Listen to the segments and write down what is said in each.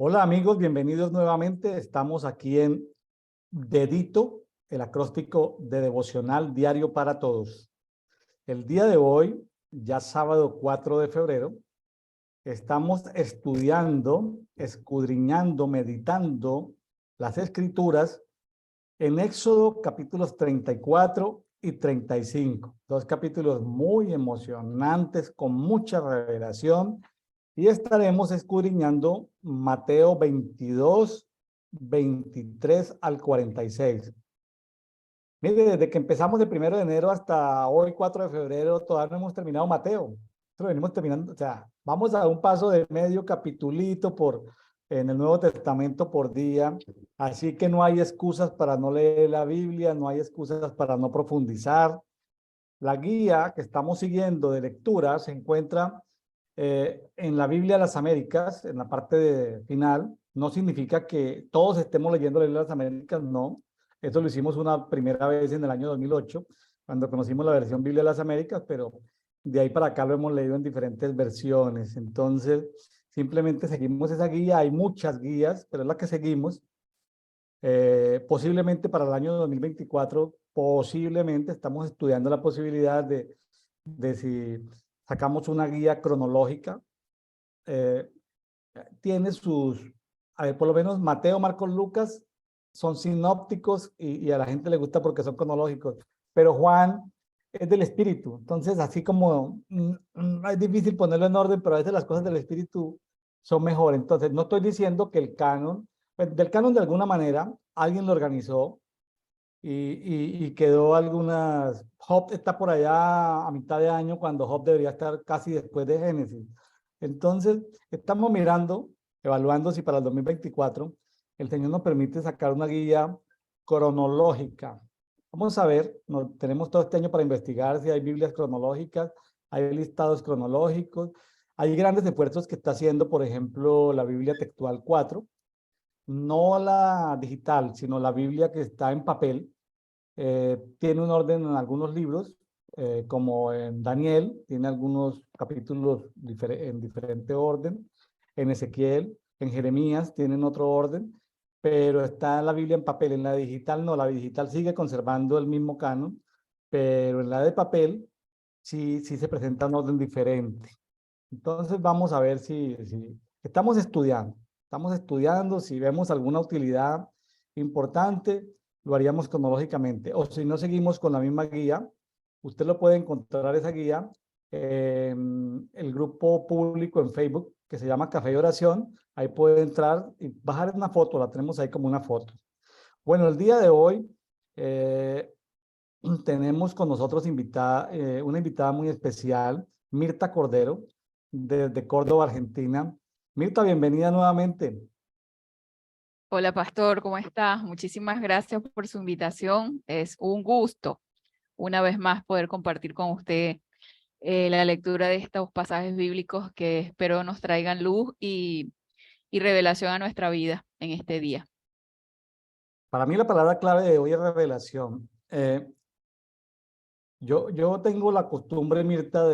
Hola amigos, bienvenidos nuevamente. Estamos aquí en Dedito, el acróstico de devocional diario para todos. El día de hoy, ya sábado 4 de febrero, estamos estudiando, escudriñando, meditando las escrituras en Éxodo capítulos 34 y 35. Dos capítulos muy emocionantes, con mucha revelación. Y estaremos escudriñando Mateo 22, 23 al 46. Mire, desde que empezamos el 1 de enero hasta hoy, 4 de febrero, todavía no hemos terminado Mateo. Nosotros venimos terminando, o sea, vamos a un paso de medio capitulito en el Nuevo Testamento por día. Así que no hay excusas para no leer la Biblia, no hay excusas para no profundizar. La guía que estamos siguiendo de lectura se encuentra en la Biblia de las Américas, en la final. No significa que todos estemos leyendo la Biblia de las Américas, no. Eso lo hicimos una primera vez en el año 2008, cuando conocimos la versión Biblia de las Américas, pero de ahí para acá lo hemos leído en diferentes versiones. Entonces, simplemente seguimos esa guía. Hay muchas guías, pero es la que seguimos. Posiblemente para el año 2024, posiblemente estamos estudiando la posibilidad de si sacamos una guía cronológica. eh, Tiene a ver, por lo menos Mateo, Marcos, Lucas son sinópticos y a la gente le gusta porque son cronológicos, pero Juan es del Espíritu. Entonces, así como es difícil ponerlo en orden, pero a veces las cosas del Espíritu son mejor. Entonces, no estoy diciendo que el canon, pues, del canon de alguna manera, alguien lo organizó y quedó algunas. Job está por allá a mitad de año, cuando Job debería estar casi después de Génesis. Entonces, estamos mirando, evaluando si para el 2024 el Señor nos permite sacar una guía cronológica. Vamos a ver, tenemos todo este año para investigar si hay Biblias cronológicas, hay listados cronológicos, hay grandes esfuerzos que está haciendo, por ejemplo, la Biblia Textual 4, no la digital, sino la Biblia que está en papel. Tiene un orden en algunos libros, como en Daniel, tiene algunos capítulos en diferente orden, en Ezequiel, en Jeremías tienen otro orden, pero está la Biblia en papel. En la digital no, la digital sigue conservando el mismo canon, pero en la de papel sí se presenta un orden diferente. Entonces vamos a ver si estamos estudiando, si vemos alguna utilidad importante, lo haríamos cronológicamente. O si no seguimos con la misma guía, usted lo puede encontrar esa guía en el grupo público en Facebook que se llama Café y Oración. Ahí puede entrar y bajar una foto, la tenemos ahí como una foto. Bueno, el día de hoy eh, tenemos con nosotros una invitada muy especial, Mirta Cordero, desde Córdoba, Argentina. Mirta, bienvenida nuevamente. Hola, Pastor, ¿cómo estás? Muchísimas gracias por su invitación. Es un gusto, una vez más, poder compartir con usted la lectura de estos pasajes bíblicos que espero nos traigan luz y revelación a nuestra vida en este día. Para mí la palabra clave de hoy es revelación. Yo tengo la costumbre, Mirta,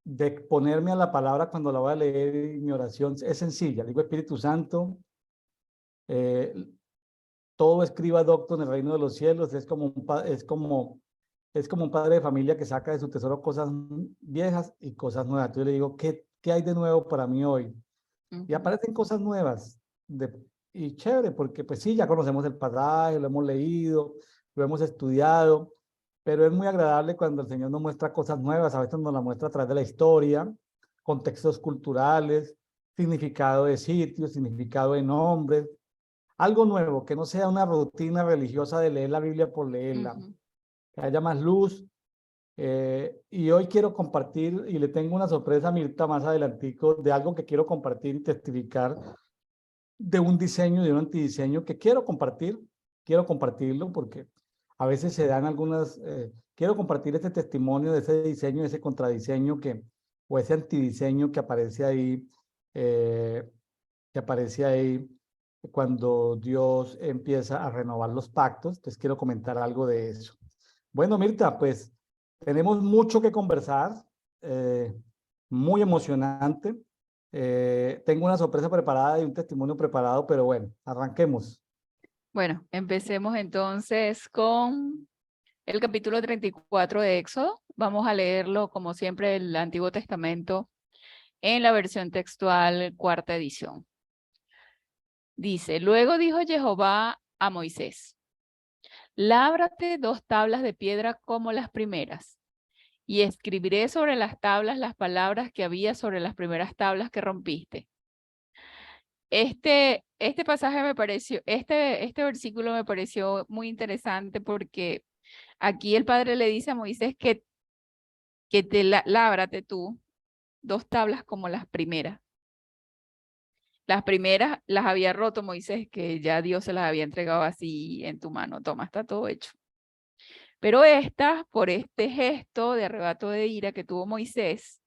de exponerme a la palabra cuando la voy a leer, y mi oración es sencilla. Digo, Espíritu Santo, eh, todo escriba docto en el reino de los cielos. Es como un padre de familia que saca de su tesoro cosas viejas y cosas nuevas. Entonces le digo, ¿qué hay de nuevo para mí hoy? Y Ujú. aparecen cosas nuevas. Y chévere, porque pues sí, ya conocemos el pasaje, lo hemos leído, lo hemos estudiado, pero es muy agradable cuando el Señor nos muestra cosas nuevas. A veces nos la muestra a través de la historia, contextos culturales, significado de sitios, significado de nombres, algo nuevo, que no sea una rutina religiosa de leer la Biblia por leerla, Ujú. que haya más luz. Y hoy quiero compartir, y le tengo una sorpresa a Mirta más adelantico, de algo que quiero compartir y testificar, de un diseño y de un antidiseño que quiero compartirlo porque a veces se dan quiero compartir este testimonio de ese diseño, de ese contradiseño o ese antidiseño eh, que aparece ahí cuando Dios empieza a renovar los pactos. Entonces quiero comentar algo de eso. Bueno, Mirta, pues tenemos mucho que conversar, muy emocionante. Tengo una sorpresa preparada y un testimonio preparado, pero bueno, arranquemos. Bueno, empecemos entonces con el capítulo 34 de Éxodo. Vamos a leerlo, como siempre, el Antiguo Testamento en la versión textual, cuarta edición. Dice, luego dijo Jehová a Moisés, lábrate 2 tablas de piedra como las primeras, y escribiré sobre las tablas las palabras que había sobre las primeras tablas que rompiste. Este pasaje me pareció, este versículo me pareció muy interesante porque aquí el Padre le dice a Moisés que lábrate tú 2 tablas como las primeras. Las primeras las había roto Moisés, que ya Dios se las había entregado así en tu mano. Toma, está todo hecho. Pero estas, por este gesto de arrebato de ira que tuvo Moisés,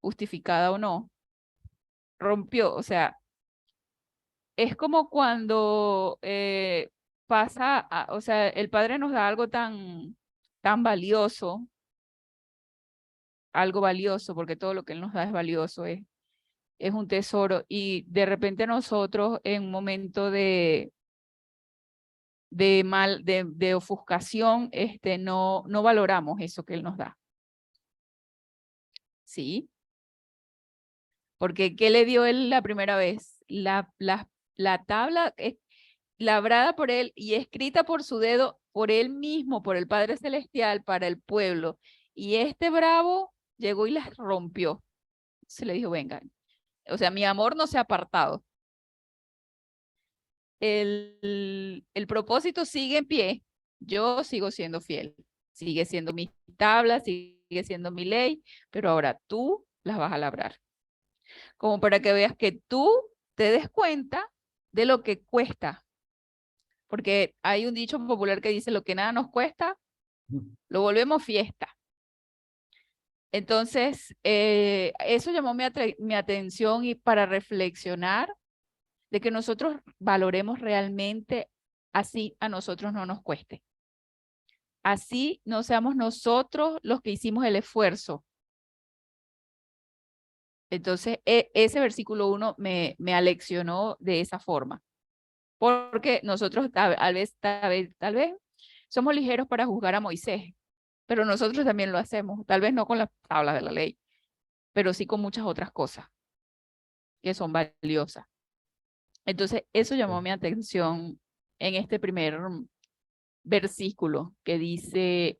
justificada o no, rompió. O sea, es como cuando o sea, el Padre nos da algo tan valioso, algo valioso, porque todo lo que Él nos da es valioso, es un tesoro, y de repente nosotros en un momento de ofuscación, no valoramos eso que Él nos da. ¿Sí? Porque ¿qué le dio Él la primera vez? La tabla labrada por Él y escrita por su dedo, por Él mismo, por el Padre Celestial, para el pueblo. Y este bravo llegó y las rompió. Se le dijo, venga, o sea, mi amor no se ha apartado. El propósito sigue en pie, yo sigo siendo fiel, sigue siendo mi tabla, sigue siendo mi ley, pero ahora tú las vas a labrar. Como para que veas que tú te des cuenta de lo que cuesta. Porque hay un dicho popular que dice, lo que nada nos cuesta, lo volvemos fiesta. Entonces, eso llamó mi atención y para reflexionar de que nosotros valoremos realmente, así a nosotros no nos cueste. Así no seamos nosotros los que hicimos el esfuerzo. Entonces, ese versículo 1 me aleccionó de esa forma. Porque nosotros tal vez somos ligeros para juzgar a Moisés, pero nosotros también lo hacemos. Tal vez no con las tablas de la ley, pero sí con muchas otras cosas que son valiosas. Entonces, eso llamó mi atención en este primer versículo que dice,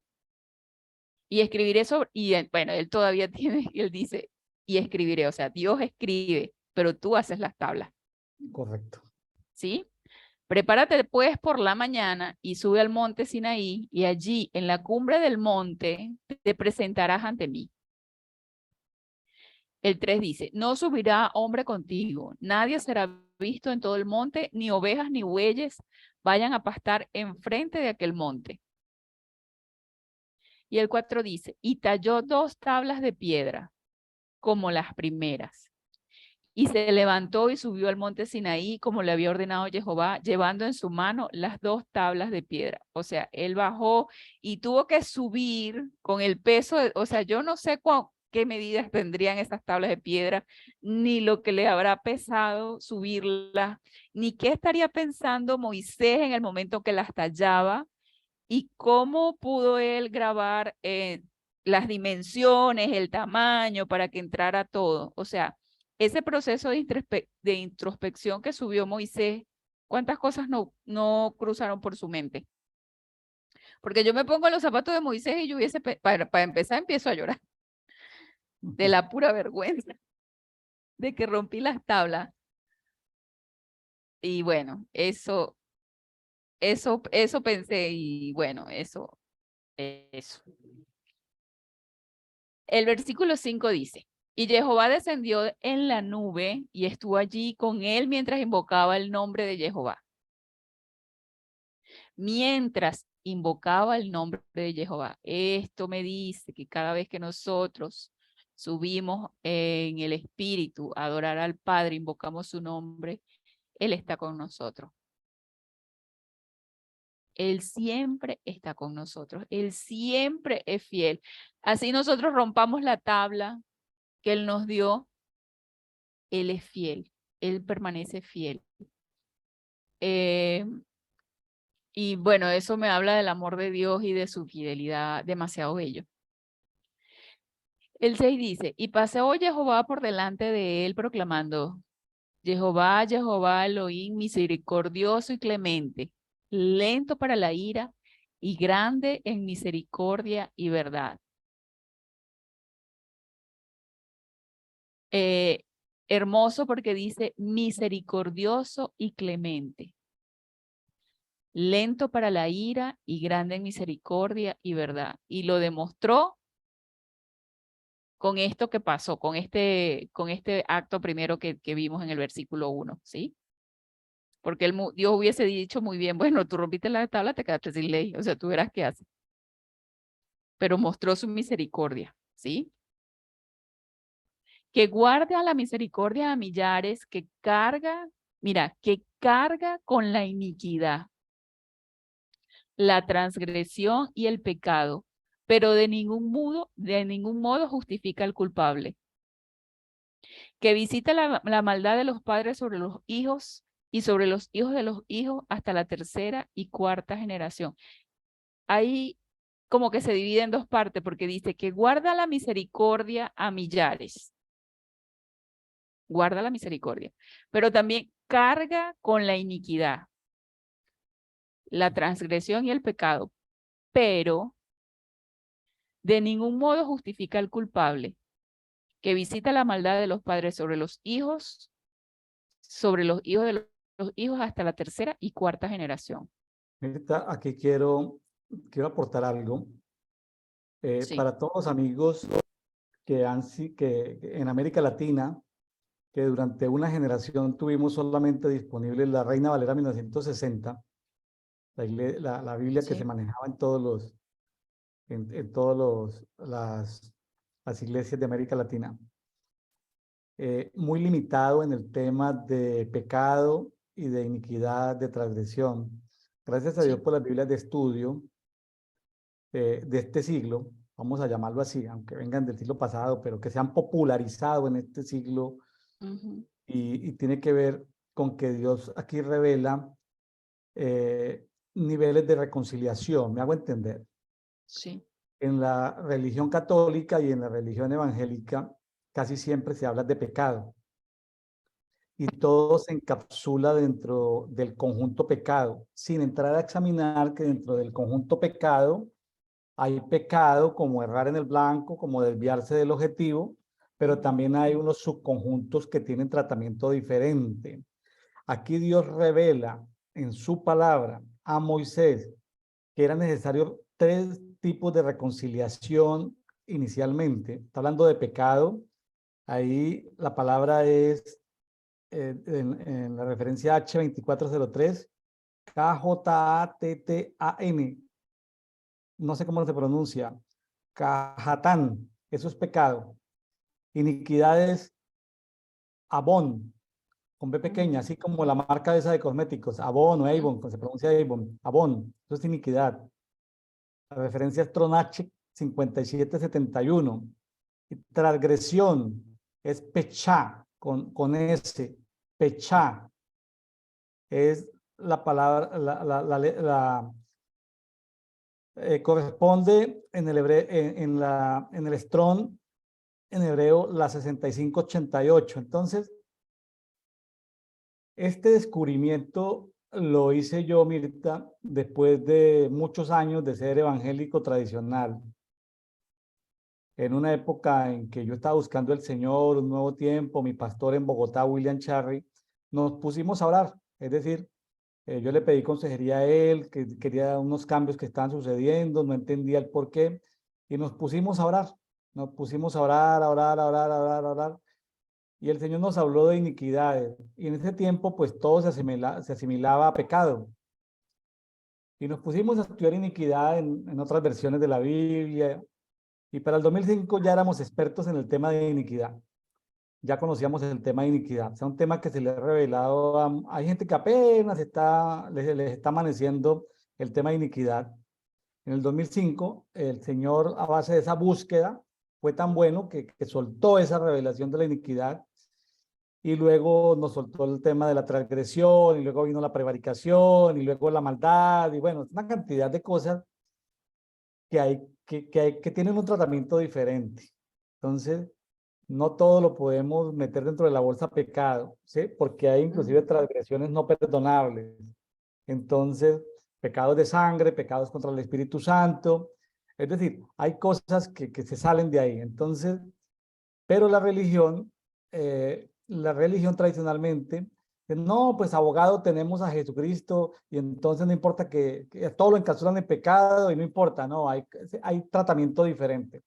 y escribiré sobre, y bueno, él todavía tiene, él dice, y escribiré, o sea, Dios escribe, pero tú haces las tablas. Correcto. ¿Sí? Prepárate pues por la mañana y sube al monte Sinaí, y allí en la cumbre del monte te presentarás ante mí. El 3 dice, no subirá hombre contigo, nadie será visto en todo el monte, ni ovejas ni bueyes vayan a pastar enfrente de aquel monte. Y el 4 dice, y talló 2 tablas de piedra, como las primeras. Y se levantó y subió al monte Sinaí, como le había ordenado Jehová, llevando en su mano las 2 tablas de piedra. O sea, él bajó y tuvo que subir con el peso, o sea, yo no sé qué medidas tendrían esas tablas de piedra, ni lo que le habrá pesado subirlas, ni qué estaría pensando Moisés en el momento que las tallaba, y cómo pudo él grabar las dimensiones, el tamaño para que entrara todo. O sea, ese proceso de introspección que subió Moisés, ¿cuántas cosas no cruzaron por su mente? Porque yo me pongo en los zapatos de Moisés y yo para empezar, empiezo a llorar de la pura vergüenza de que rompí las tablas. Y bueno, eso pensé, y bueno, eso. El versículo 5 dice, y Jehová descendió en la nube y estuvo allí con él mientras invocaba el nombre de Jehová. Mientras invocaba el nombre de Jehová. Esto me dice que cada vez que nosotros subimos en el Espíritu a adorar al Padre, invocamos su nombre, Él está con nosotros. Él siempre está con nosotros. Él siempre es fiel. Así nosotros rompamos la tabla que Él nos dio, Él es fiel, Él permanece fiel. Eh, y bueno, eso me habla del amor de Dios y de su fidelidad demasiado bello. El 6 dice, y paseó Jehová por delante de él proclamando, Jehová, Jehová Elohim, misericordioso y clemente, lento para la ira y grande en misericordia y verdad. Eh, Hermoso porque dice misericordioso y clemente, lento para la ira y grande en misericordia y verdad. Y lo demostró con esto que pasó, con este acto primero que vimos en el versículo 1, ¿sí? Porque Dios hubiese dicho muy bien, bueno, tú rompiste la tabla, te quedaste sin ley, o sea, tú verás qué hace. Pero mostró su misericordia, ¿sí? Que guarda la misericordia a millares, que carga, mira, que carga con la iniquidad, la transgresión y el pecado, pero de ningún modo justifica al culpable. Que visita la maldad de los padres sobre los hijos y sobre los hijos de los hijos hasta la tercera y cuarta generación. Ahí como que se divide en dos partes, porque dice que guarda la misericordia a millares. Guarda la misericordia, pero también carga con la iniquidad, la transgresión y el pecado, pero de ningún modo justifica al culpable, que visita la maldad de los padres sobre los hijos de los hijos hasta la tercera y cuarta generación. Mirta, aquí quiero aportar algo. Sí, Para todos los amigos que en América Latina, que durante una generación tuvimos solamente disponible la Reina Valera 1960, la Biblia que se sí, manejaba en todos las iglesias de América Latina. Muy limitado en el tema de pecado y de iniquidad, de transgresión. Gracias a Dios sí. por las Biblias de estudio de este siglo, vamos a llamarlo así, aunque vengan del siglo pasado, pero que se han popularizado en este siglo Ujú, y tiene que ver con que Dios aquí revela niveles de reconciliación, me hago entender. sí. En la religión católica y en la religión evangélica casi siempre se habla de pecado y todo se encapsula dentro del conjunto pecado, sin entrar a examinar que dentro del conjunto pecado hay pecado como errar en el blanco, como desviarse del objetivo, pero Ujú, también hay unos subconjuntos que tienen tratamiento diferente. Aquí Dios revela en su palabra a Moisés que era necesario tres tipos de reconciliación inicialmente. Está hablando de pecado. Ahí la palabra es en la referencia H2403, Kjattan. No sé cómo se pronuncia. Cajatán. Eso es pecado. Iniquidad es Avon, con B pequeña, ujú, así como la marca esa de cosméticos, Avon o ujú, Avon, se pronuncia Avon, Avon, eso es iniquidad. La referencia es Tronach 5771. Y transgresión es Pechá, con S, Pechá. Es la palabra, corresponde en el hebreo, en el Strong, en hebreo, la 6588. Entonces, este descubrimiento lo hice yo, Mirta, después de muchos años de ser evangélico tradicional. En una época en que yo estaba buscando el Señor, un nuevo tiempo, mi pastor en Bogotá, William Charry, nos pusimos a orar. Es decir, yo le pedí consejería a él, que quería unos cambios que estaban sucediendo, no entendía el por qué, y nos pusimos a orar. Nos pusimos a orar, a orar, a orar, a orar, a orar. Y el Señor nos habló de iniquidades. Y en ese tiempo, pues todo se asimilaba a pecado. Y nos pusimos a estudiar iniquidad en otras versiones de la Biblia. Y para el 2005 ya éramos expertos en el tema de iniquidad. Ya conocíamos el tema de iniquidad. O sea, un tema que se le ha revelado hay gente que apenas les está amaneciendo el tema de iniquidad. En el 2005, el Señor, a base de esa búsqueda, fue tan bueno que soltó esa revelación de la iniquidad y luego nos soltó el tema de la transgresión, y luego vino la prevaricación, y luego la maldad, y bueno, una cantidad de cosas que tienen un tratamiento diferente. Entonces, no todo lo podemos meter dentro de la bolsa pecado, ¿sí? Porque hay inclusive transgresiones no perdonables. Entonces, pecados de sangre, pecados contra el Espíritu Santo. Es decir, hay cosas que se salen de ahí. Entonces, pero la religión tradicionalmente, no, pues abogado tenemos a Jesucristo y entonces no importa que todo lo encapsulan en pecado y no importa, no, hay tratamiento diferente.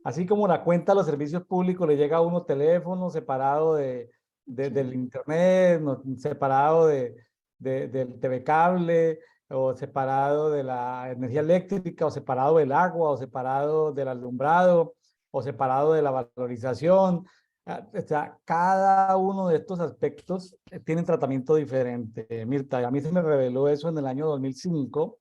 Así como la cuenta de los servicios públicos le llega a uno teléfono separado del internet, separado del TV cable, o separado de la energía eléctrica, o separado del agua, o separado del alumbrado, o separado de la valorización. O sea, cada uno de estos aspectos tiene tratamiento diferente, Mirta. A mí se me reveló eso en el año 2005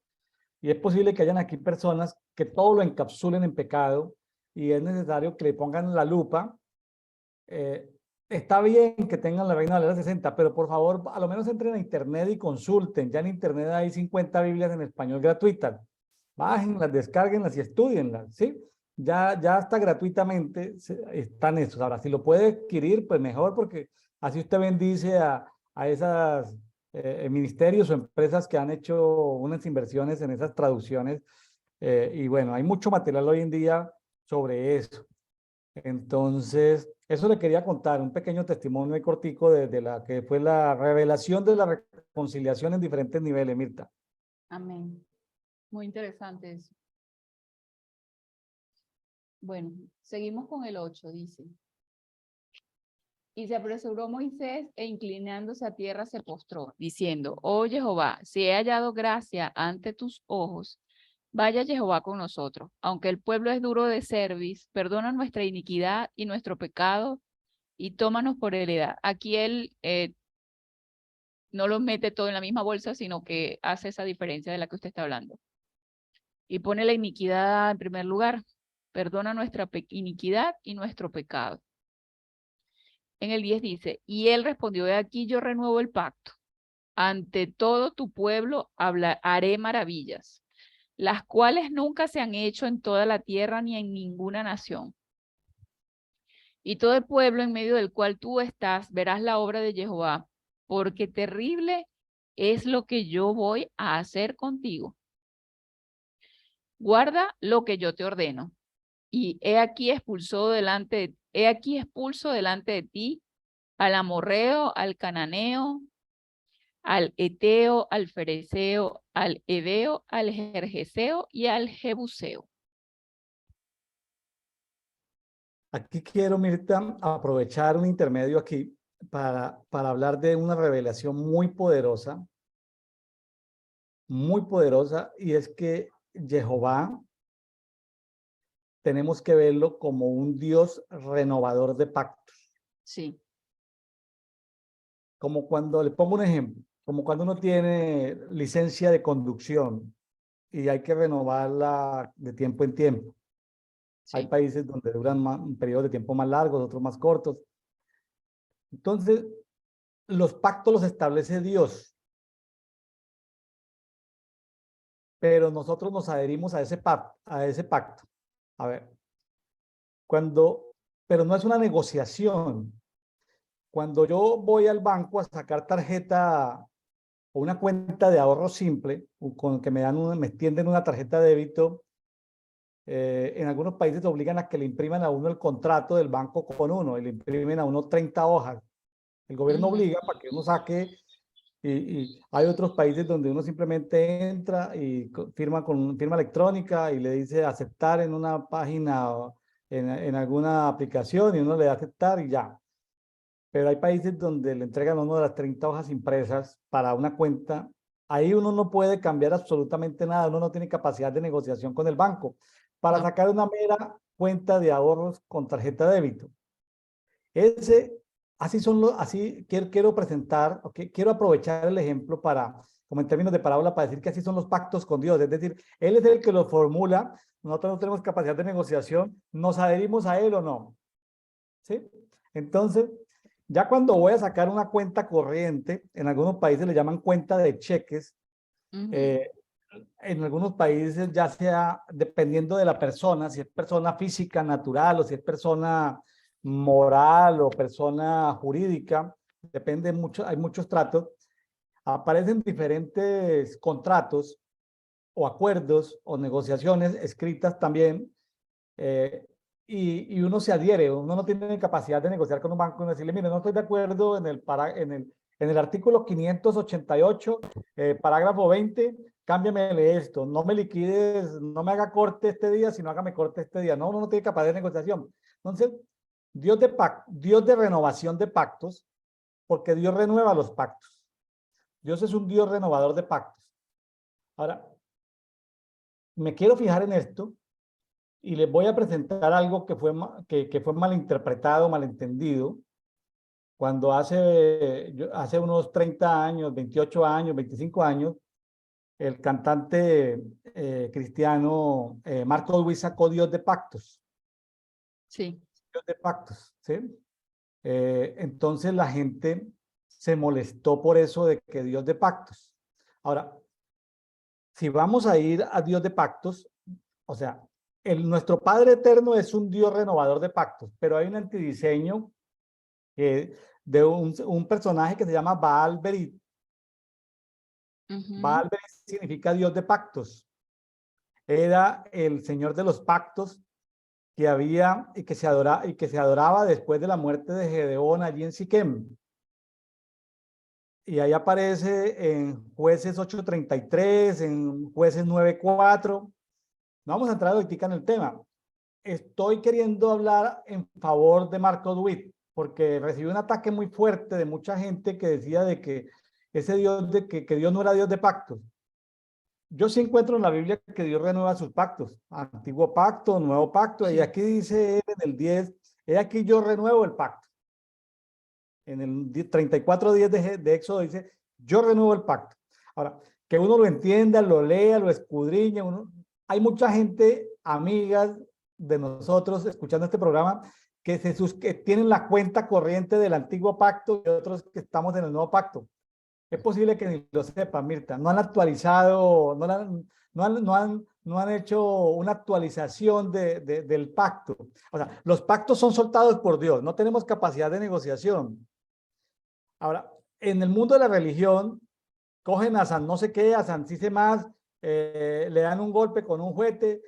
y es posible que hayan aquí personas que todo lo encapsulen en pecado y es necesario que le pongan la lupa. Está bien que tengan la Reina Valera 60, pero por favor, a lo menos entren a internet y consulten. Ya en internet hay 50 Biblias en español gratuitas. Bájenlas, descárguenlas y estudienlas, ¿sí? Ya está gratuitamente, están estos. Ahora, si lo puede adquirir, pues mejor, porque así usted bendice a esas ministerios o empresas que han hecho unas inversiones en esas traducciones. Y bueno, hay mucho material hoy en día sobre eso. Entonces, eso le quería contar, un pequeño testimonio muy cortico de la que fue la revelación de la reconciliación en diferentes niveles, Mirta. Amén. Muy interesante eso. Bueno, seguimos con el 8, dice. Y se apresuró Moisés e inclinándose a tierra se postró, diciendo, oh Jehová, si he hallado gracia ante tus ojos, vaya Jehová con nosotros. Aunque el pueblo es duro de cerviz, perdona nuestra iniquidad y nuestro pecado y tómanos por heredad. Aquí él no lo mete todo en la misma bolsa, sino que hace esa diferencia de la que usted está hablando. Y pone la iniquidad en primer lugar. Perdona nuestra iniquidad y nuestro pecado. En el 10 dice, y él respondió, he aquí yo renuevo el pacto. Ante todo tu pueblo haré maravillas, las cuales nunca se han hecho en toda la tierra ni en ninguna nación. Y todo el pueblo en medio del cual tú estás, verás la obra de Jehová, porque terrible es lo que yo voy a hacer contigo. Guarda lo que yo te ordeno. Y he aquí expulso delante de ti al amorreo, al cananeo, al eteo, al fereceo, al heveo, al gergeseo y al jebuseo. Aquí quiero, Mirta, aprovechar un intermedio aquí para hablar de una revelación muy poderosa, y es que Jehová tenemos que verlo como un Dios renovador de pactos. Sí. Como cuando, le pongo un ejemplo, como cuando uno tiene licencia de conducción y hay que renovarla de tiempo en tiempo. Sí. Hay países donde duran un periodo de tiempo más largos, otros más cortos. Entonces, los pactos los establece Dios, pero nosotros nos adherimos a ese pacto. A ver, pero no es una negociación. Cuando yo voy al banco a sacar tarjeta o una cuenta de ahorro simple, con que me extienden una tarjeta de débito, en algunos países obligan a que le impriman a uno el contrato del banco con uno y le imprimen a uno 30 hojas. El gobierno obliga para que uno saque, y hay otros países donde uno simplemente entra y firma con firma electrónica y le dice aceptar en una página o en alguna aplicación y uno le da aceptar y ya. Pero hay países donde le entregan a uno de las 30 hojas impresas para una cuenta. Ahí uno no puede cambiar absolutamente nada, uno no tiene capacidad de negociación con el banco para sacar una mera cuenta de ahorros con tarjeta de débito. Así quiero presentar, quiero aprovechar el ejemplo como en términos de parábola, para decir que así son los pactos con Dios. Es decir, Él es el que los formula, nosotros no tenemos capacidad de negociación, nos adherimos a Él o no. ¿Sí? Entonces, Ya cuando voy a sacar una cuenta corriente, en algunos países le llaman cuenta de cheques, Ujú. en algunos países ya sea dependiendo de la persona, si es persona física, natural, o si es persona moral o persona jurídica, depende mucho, hay muchos tratos, aparecen diferentes contratos o acuerdos o negociaciones escritas también, eh, y uno se adhiere, uno no tiene capacidad de negociar con un banco y decirle, mire, no estoy de acuerdo en el artículo 588, parágrafo 20, cámbiamele esto, no me liquides, no me haga corte este día, sino hágame corte este día. No, uno no tiene capacidad de negociación. Entonces, Dios de renovación de pactos, porque Dios renueva los pactos. Dios es un Dios renovador de pactos. Ahora, me quiero fijar en esto y les voy a presentar algo que fue malinterpretado, malentendido, cuando hace unos 30 años, 28 años, 25 años, el cantante cristiano Marco Luis sacó Dios de pactos, Sí. Dios de pactos, ¿sí? Entonces la gente se molestó por eso de que Dios de pactos. Ahora, si vamos a ir a Dios de pactos, o sea, nuestro Padre Eterno es un Dios renovador de pactos, pero hay un antidiseño de un personaje que se llama Baal Berit. Ujú. Baal Berit significa Dios de pactos. Era el señor de los pactos que había y que se adoraba después de la muerte de Gedeón allí en Siquem. Y ahí aparece en Jueces 8:33, en Jueces 9:4. No vamos a entrar ahorita en el tema. Estoy queriendo hablar en favor de Marco Witt, porque recibí un ataque muy fuerte de mucha gente que decía de que ese Dios, que Dios no era Dios de pactos. Yo sí encuentro en la Biblia que Dios renueva sus pactos, antiguo pacto, nuevo pacto, y Sí. aquí dice él en el 10, he aquí yo renuevo el pacto. En el 34 días de Éxodo dice, yo renuevo el pacto. Ahora, que uno lo entienda, lo lea, lo escudriñe, hay mucha gente, amigas de nosotros, escuchando este programa, que tienen la cuenta corriente del antiguo pacto y otros que estamos en el nuevo pacto. Es posible que ni lo sepan, Mirta. No han actualizado, no han hecho una actualización del pacto. O sea, los pactos son soltados por Dios. No tenemos capacidad de negociación. Ahora, en el mundo de la religión, cogen a San no sé qué, a San sí sé más, le dan un golpe con un juguete,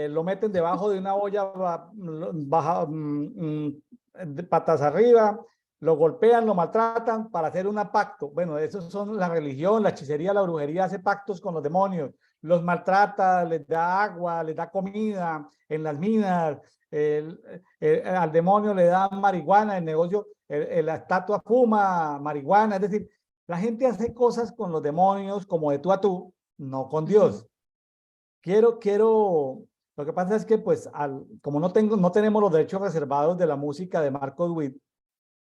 lo meten debajo de una olla baja, de patas arriba, lo golpean, lo maltratan para hacer un pacto. Bueno, esos son la religión, la hechicería, la brujería hace pactos con los demonios, los maltrata, les da agua, les da comida en las minas, al demonio le dan marihuana, el negocio, la estatua fuma marihuana, es decir, la gente hace cosas con los demonios como de tú a tú, no con Ujú. Dios. Lo que pasa es que pues como no tenemos los derechos reservados de la música de Marcos Witt,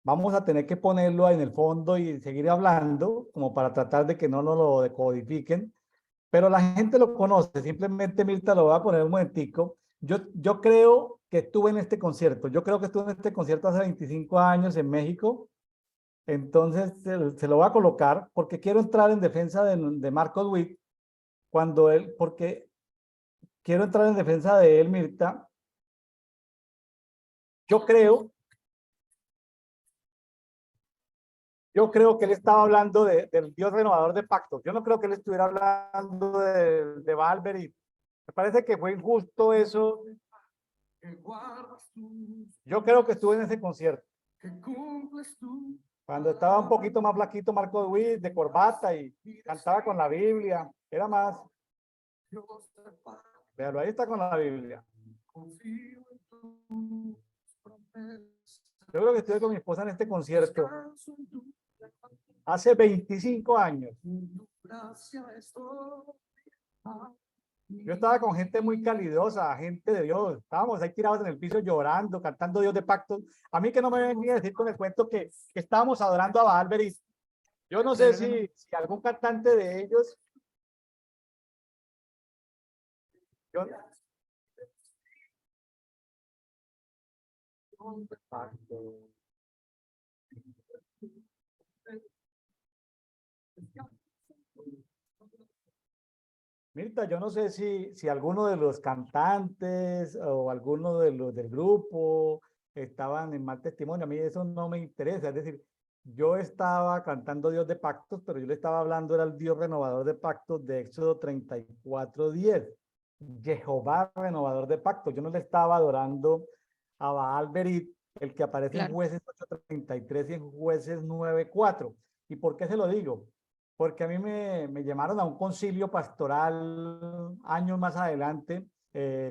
vamos a tener que ponerlo en el fondo y seguir hablando como para tratar de que no nos lo decodifiquen, pero la gente lo conoce, simplemente Mirta lo voy a poner un momentico. Yo creo que estuve en este concierto, yo creo que estuve en este concierto hace 25 años en México, entonces se lo voy a colocar porque quiero entrar en defensa de Marcos Witt porque quiero entrar en defensa de él, Mirta. Yo creo, yo creo que él estaba hablando del Dios renovador de pactos. Yo no creo que él estuviera hablando de Valverde. Me parece que fue injusto eso. Yo creo que estuve en ese concierto. Cuando estaba un poquito más flaquito Marco Witt, de corbata y cantaba con la Biblia. Era más. Véalo, ahí está con la Biblia. Yo creo que estuve con mi esposa en este concierto hace 25 años. Yo estaba con gente muy calidosa, gente de Dios. Estábamos ahí tirados en el piso llorando, cantando Dios de pactos. A mí que no me venía a decir con el cuento que estábamos adorando a Baal Berit. Yo no sé si algún cantante de ellos. Yo, Mirta, yo no sé si alguno de los cantantes o alguno de los del grupo estaban en mal testimonio. A mí eso no me interesa. Es decir, yo estaba cantando Dios de pactos, pero yo le estaba hablando, era el Dios renovador de pactos de Éxodo 34:10. Jehová renovador de pactos. Yo no le estaba adorando a Baal Berit, el que aparece en Claro. Jueces 8:33 y en Jueces 9:4. ¿Y por qué se lo digo? Porque a mí me llamaron a un concilio pastoral años más adelante,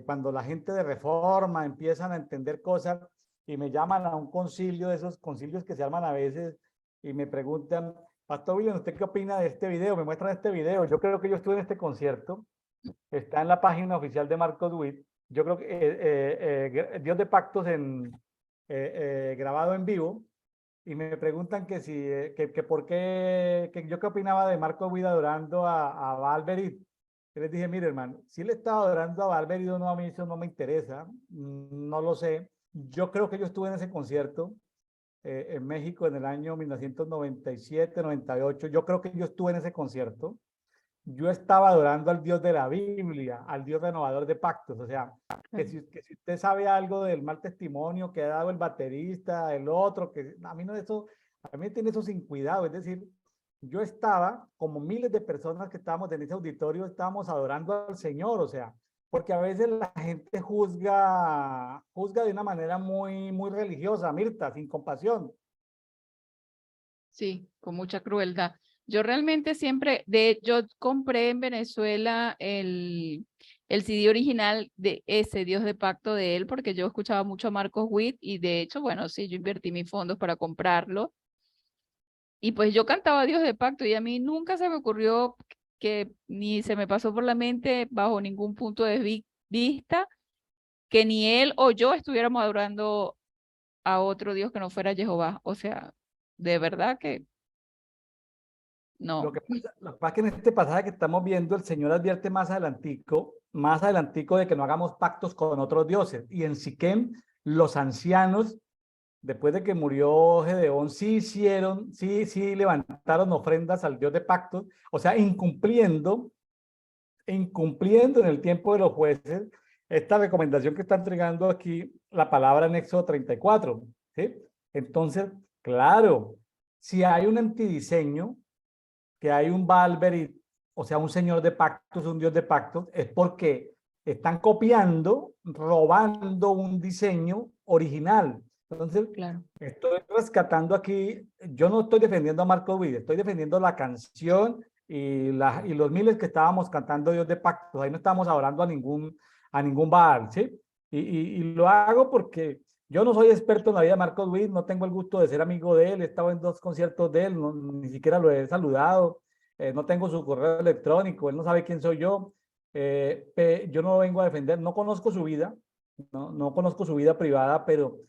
cuando la gente de Reforma empiezan a entender cosas y me llaman a un concilio, de esos concilios que se arman a veces, y me preguntan, Pastor William, ¿usted qué opina de este video? Me muestran este video. Yo creo que yo estuve en este concierto, está en la página oficial de Marcos Witt. Yo creo que Dios de Pactos grabado en vivo, y me preguntan que si, que por qué, que yo qué opinaba de Marco Vida adorando a Valverit. Yo les dije, mire, hermano, si le estaba adorando a Valverit o no, a mí eso no me interesa, no lo sé. Yo creo que yo estuve en ese concierto en México en el año 1997, 98. Yo creo que yo estuve en ese concierto. Yo estaba adorando al Dios de la Biblia, al Dios renovador de pactos. O sea, que si usted sabe algo del mal testimonio que ha dado el baterista, el otro, que a mí no eso, a mí me tiene eso sin cuidado. Es decir, yo estaba, como miles de personas que estábamos en ese auditorio, estábamos adorando al Señor. O sea, porque a veces la gente juzga de una manera muy religiosa, Mirta, sin compasión. Sí, con mucha crueldad. Yo realmente siempre, yo compré en Venezuela el CD original de ese Dios de Pacto de él, porque yo escuchaba mucho a Marcos Witt y de hecho, bueno, sí, yo invertí mis fondos para comprarlo. Y pues yo cantaba Dios de Pacto y a mí nunca se me ocurrió que ni se me pasó por la mente bajo ningún punto de vista que ni él o yo estuviéramos adorando a otro Dios que no fuera Jehová. O sea, de verdad que no. Lo que pasa es que en este pasaje que estamos viendo, el Señor advierte más adelantico de que no hagamos pactos con otros dioses. Y en Siquem, los ancianos, después de que murió Gedeón, sí levantaron ofrendas al Dios de pactos, o sea, incumpliendo en el tiempo de los jueces esta recomendación que está entregando aquí la palabra en Éxodo 34, ¿sí? Entonces, claro, si hay un antidiseño, que hay un Valverit, o sea, un señor de pactos, un dios de pactos, es porque están copiando, robando un diseño original. Entonces, Claro. estoy rescatando aquí, yo no estoy defendiendo a Marco Witt, estoy defendiendo la canción y los miles que estábamos cantando Dios de pactos. Ahí no estamos adorando a ningún Baal, ¿sí? Y lo hago porque yo no soy experto en la vida de Marcos Witt, no tengo el gusto de ser amigo de él, he estado en 2 conciertos de él, ni siquiera lo he saludado, no tengo su correo electrónico, él no sabe quién soy yo, yo no vengo a defender, no conozco su vida, no conozco su vida privada, pero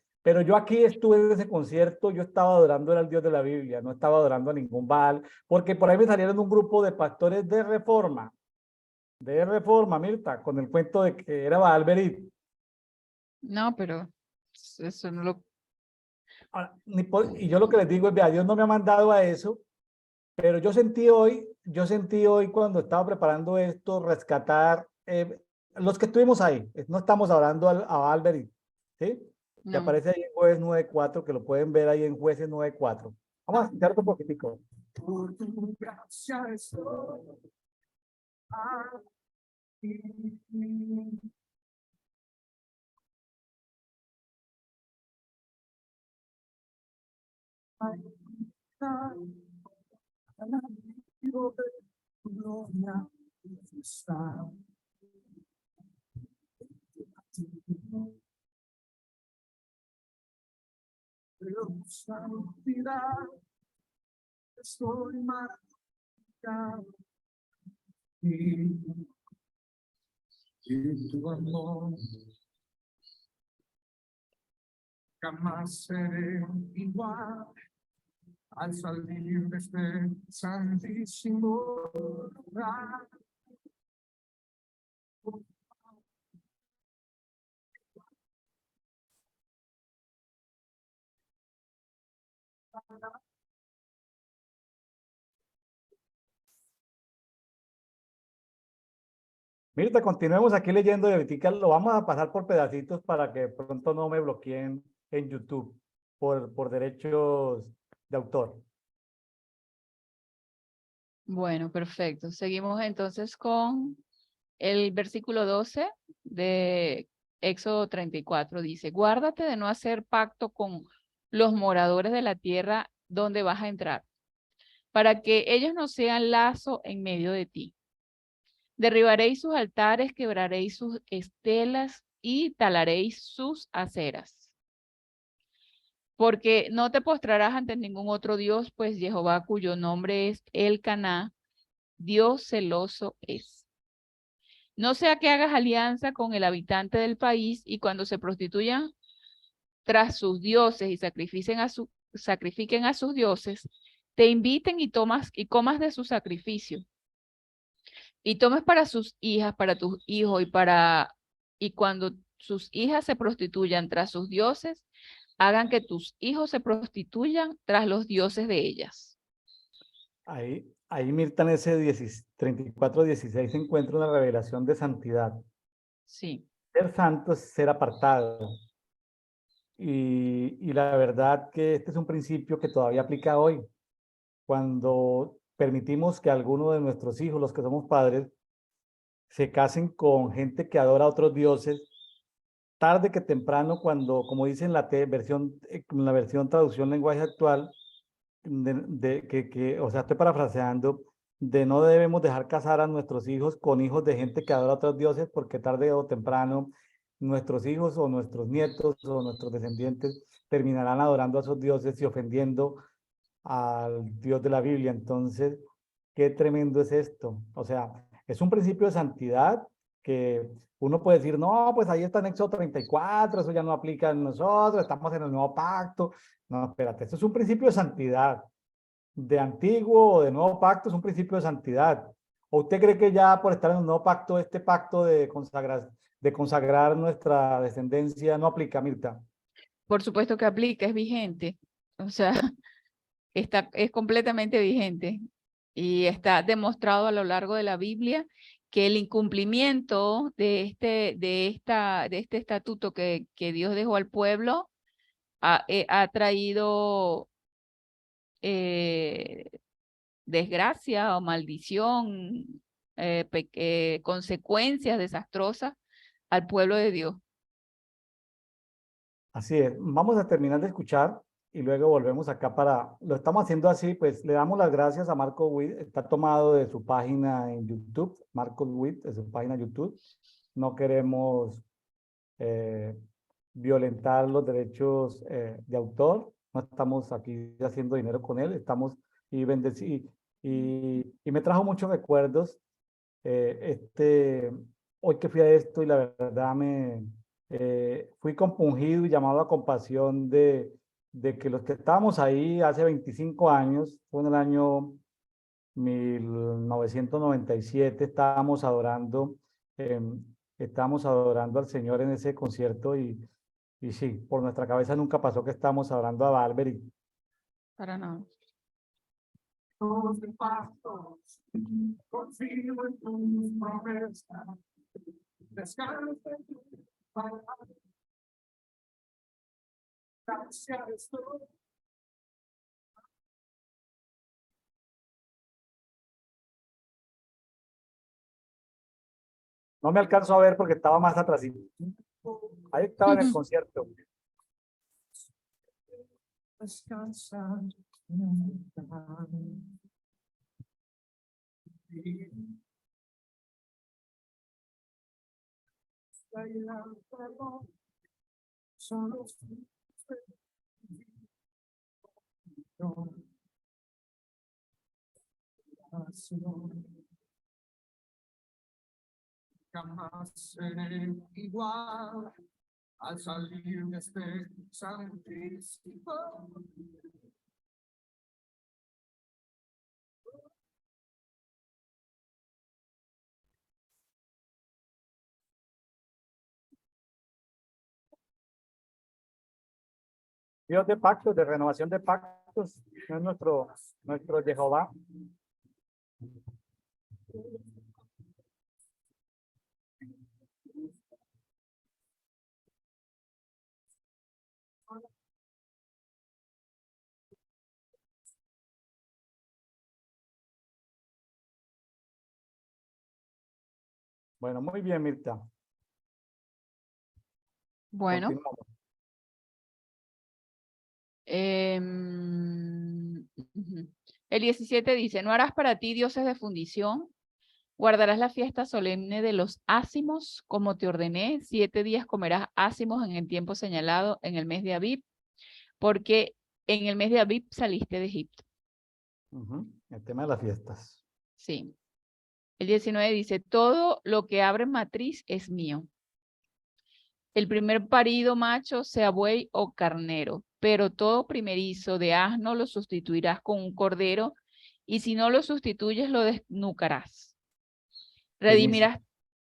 yo aquí estuve en ese concierto, yo estaba adorando al Dios de la Biblia, no estaba adorando a ningún Baal, porque por ahí me salieron un grupo de pastores de reforma, Mirta, con el cuento de que era Baal Berit. No, pero eso no lo... Ahora, y yo lo que les digo es, vea, Dios no me ha mandado a eso, pero yo sentí hoy cuando estaba preparando esto, rescatar los que estuvimos ahí. No estamos hablando a Albert, ¿sí? Que No. aparece ahí en Jueces 9:4, que lo pueden ver ahí en Jueces 9:4. Vamos a escuchar otro poquitico. Por tu gracia estoy aquí. Santidad, estoy marcado y tu amor, jamás seré igual al salir de este santísimo lugar. Mirta, continuemos aquí leyendo y ahorita lo vamos a pasar por pedacitos para que pronto no me bloqueen en YouTube por derechos de autor. Bueno, perfecto. Seguimos entonces con el versículo 12 de Éxodo 34. Dice, guárdate de no hacer pacto con los moradores de la tierra donde vas a entrar, para que ellos no sean lazo en medio de ti. Derribaréis sus altares, quebraréis sus estelas y talaréis sus aceras. Porque no te postrarás ante ningún otro Dios, pues Jehová, cuyo nombre es Elcaná, Dios celoso es. No sea que hagas alianza con el habitante del país y cuando se prostituyan tras sus dioses y sacrifiquen a sus dioses, te inviten y comas de su sacrificio. Y tomes para sus hijas, para tus hijos y cuando sus hijas se prostituyan tras sus dioses, hagan que tus hijos se prostituyan tras los dioses de ellas. Ahí Mirta, en ese 34:16 se encuentra una revelación de santidad. Sí. Ser santo es ser apartado. Y la verdad que este es un principio que todavía aplica hoy. Cuando permitimos que alguno de nuestros hijos, los que somos padres, se casen con gente que adora a otros dioses, tarde que temprano, cuando, como dice en la versión traducción lenguaje actual, o sea, estoy parafraseando, de no debemos dejar casar a nuestros hijos con hijos de gente que adora a otros dioses, porque tarde o temprano nuestros hijos o nuestros nietos o nuestros descendientes terminarán adorando a esos dioses y ofendiendo al Dios de la Biblia. Entonces, qué tremendo es esto. O sea, es un principio de santidad que uno puede decir, no, pues ahí está en Éxodo 34, eso ya no aplica en nosotros, estamos en el nuevo pacto. No, espérate, esto es un principio de santidad. De antiguo o de nuevo pacto es un principio de santidad. ¿O usted cree que ya por estar en un nuevo pacto, este pacto de consagrar nuestra descendencia no aplica, Mirta? Por supuesto que aplica, es vigente. O sea, es completamente vigente y está demostrado a lo largo de la Biblia que el incumplimiento de este estatuto que Dios dejó al pueblo ha traído desgracia o maldición, consecuencias desastrosas al pueblo de Dios. Así es. Vamos a terminar de escuchar y luego volvemos acá lo estamos haciendo así, pues le damos las gracias a Marco Witt, está tomado de su página en YouTube, Marco Witt, de su página YouTube. No queremos violentar los derechos de autor, no estamos aquí haciendo dinero con él, estamos y me trajo muchos recuerdos hoy que fui a esto y la verdad fui compungido y llamado a compasión de que los que estábamos ahí hace 25 años, fue en el año 1997, eh, estábamos adorando al Señor en ese concierto y sí, por nuestra cabeza nunca pasó que estábamos adorando a Valverde. Para nada. No me alcanzo a ver porque estaba más atrás. Ahí estaba en el concierto. Jamás seré igual al salir de este santísimo. Dios de pactos, de renovación de pactos, no es nuestro Jehová. Bueno, muy bien, Mirta. Bueno, Continuamos. Ujú. El 17 dice, no harás para ti dioses de fundición, guardarás la fiesta solemne de los ácimos, como te ordené, 7 días comerás ácimos en el tiempo señalado en el mes de Abib, porque en el mes de Abib saliste de Egipto. El tema de las fiestas. Sí. El 19 dice, todo lo que abre matriz es mío. El primer parido macho, sea buey o carnero, pero todo primerizo de asno lo sustituirás con un cordero, y si no lo sustituyes, lo desnucarás. Primicias. Redimirás,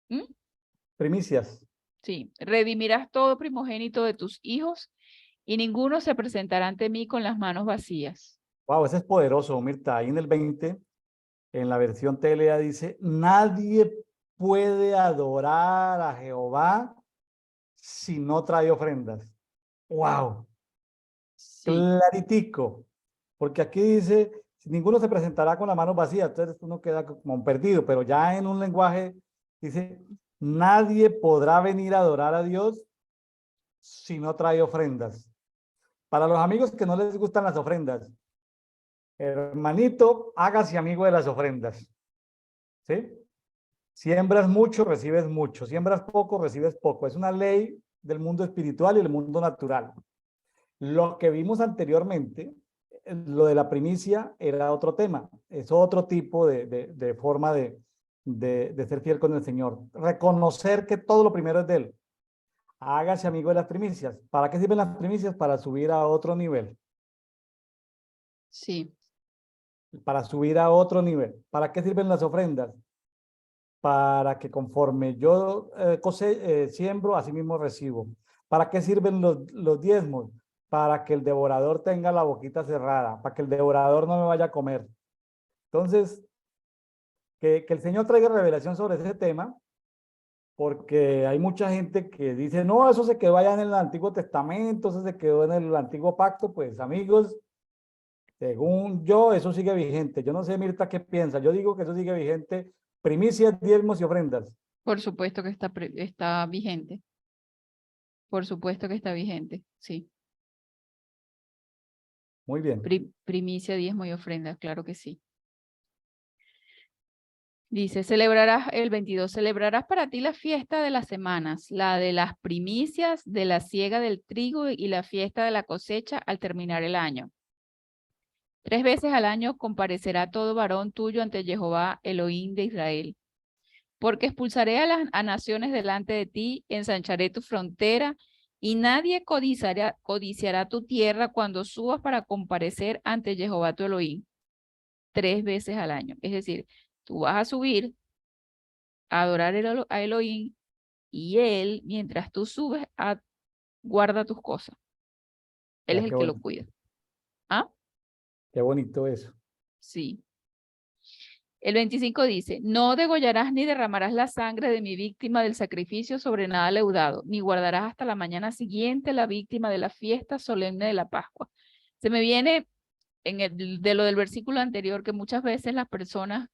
¿Mm? Primicias. Sí, redimirás todo primogénito de tus hijos, y ninguno se presentará ante mí con las manos vacías. Wow, ese es poderoso, Mirta. Ahí en el 20, en la versión TLA dice, nadie puede adorar a Jehová si no trae ofrendas. Wow, Sí, claritico. Porque aquí dice, ninguno se presentará con las manos vacías, entonces uno queda como un perdido, pero ya en un lenguaje dice, nadie podrá venir a adorar a Dios si no trae ofrendas. Para los amigos que no les gustan las ofrendas, hermanito, hágase amigo de las ofrendas. ¿Sí? Siembras mucho, recibes mucho. Siembras poco, recibes poco. Es una ley del mundo espiritual y del mundo natural. Lo que vimos anteriormente, lo de la primicia, era otro tema. Es otro tipo de forma de ser fiel con el Señor. Reconocer que todo lo primero es de Él. Hágase amigo de las primicias. ¿Para qué sirven las primicias? Para subir a otro nivel. sí, Para subir a otro nivel. ¿Para qué sirven las ofrendas? Para que conforme yo siembro, así mismo recibo. ¿Para qué sirven los diezmos? Para que el devorador tenga la boquita cerrada, para que el devorador no me vaya a comer. Entonces, que el Señor traiga revelación sobre ese tema, porque hay mucha gente que dice, no, eso se quedó allá en el Antiguo Testamento, eso se quedó en el Antiguo Pacto. Pues amigos, según yo, eso sigue vigente. Yo no sé, Mirta, qué piensa. Yo digo que eso sigue vigente. Primicias, diezmos y ofrendas. por supuesto que está vigente. Por supuesto que está vigente, sí. Muy bien. Primicia, diezmo y ofrenda, claro que sí. Dice, celebrarás el 22, celebrarás para ti la fiesta de las semanas, la de las primicias, de la siega del trigo y la fiesta de la cosecha al terminar el año. 3 veces al año comparecerá todo varón tuyo ante Jehová, Elohim de Israel. Porque expulsaré a las naciones delante de ti, ensancharé tu frontera, y nadie codiciará tu tierra cuando subas para comparecer ante Jehová tu Elohim. 3 veces al año. Es decir, tú vas a subir a adorar a Elohim, y él, mientras tú subes, guarda tus cosas. Él Ya, es el que lo cuida. ¿Ah? qué bonito eso. Sí. El 25 dice, no degollarás ni derramarás la sangre de mi víctima del sacrificio sobre nada leudado, ni guardarás hasta la mañana siguiente la víctima de la fiesta solemne de la Pascua. Se me viene de lo del versículo anterior que muchas veces las personas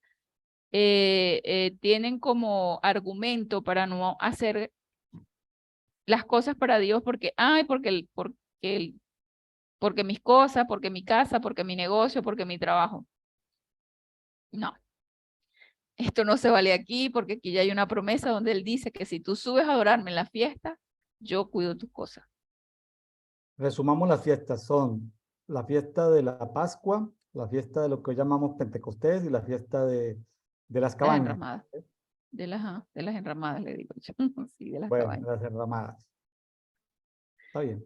tienen como argumento para no hacer las cosas para Dios porque, ay, porque mis cosas, porque mi casa, porque mi negocio, porque mi trabajo. No, esto no se vale aquí porque aquí ya hay una promesa donde él dice que si tú subes a adorarme en la fiesta, yo cuido tus cosas. Resumamos las fiestas. Son la fiesta de la Pascua, la fiesta de lo que hoy llamamos Pentecostés y la fiesta de las Las cabañas. enramadas, de las enramadas le digo yo. Sí, de las Bueno, cabañas. las enramadas. Está bien.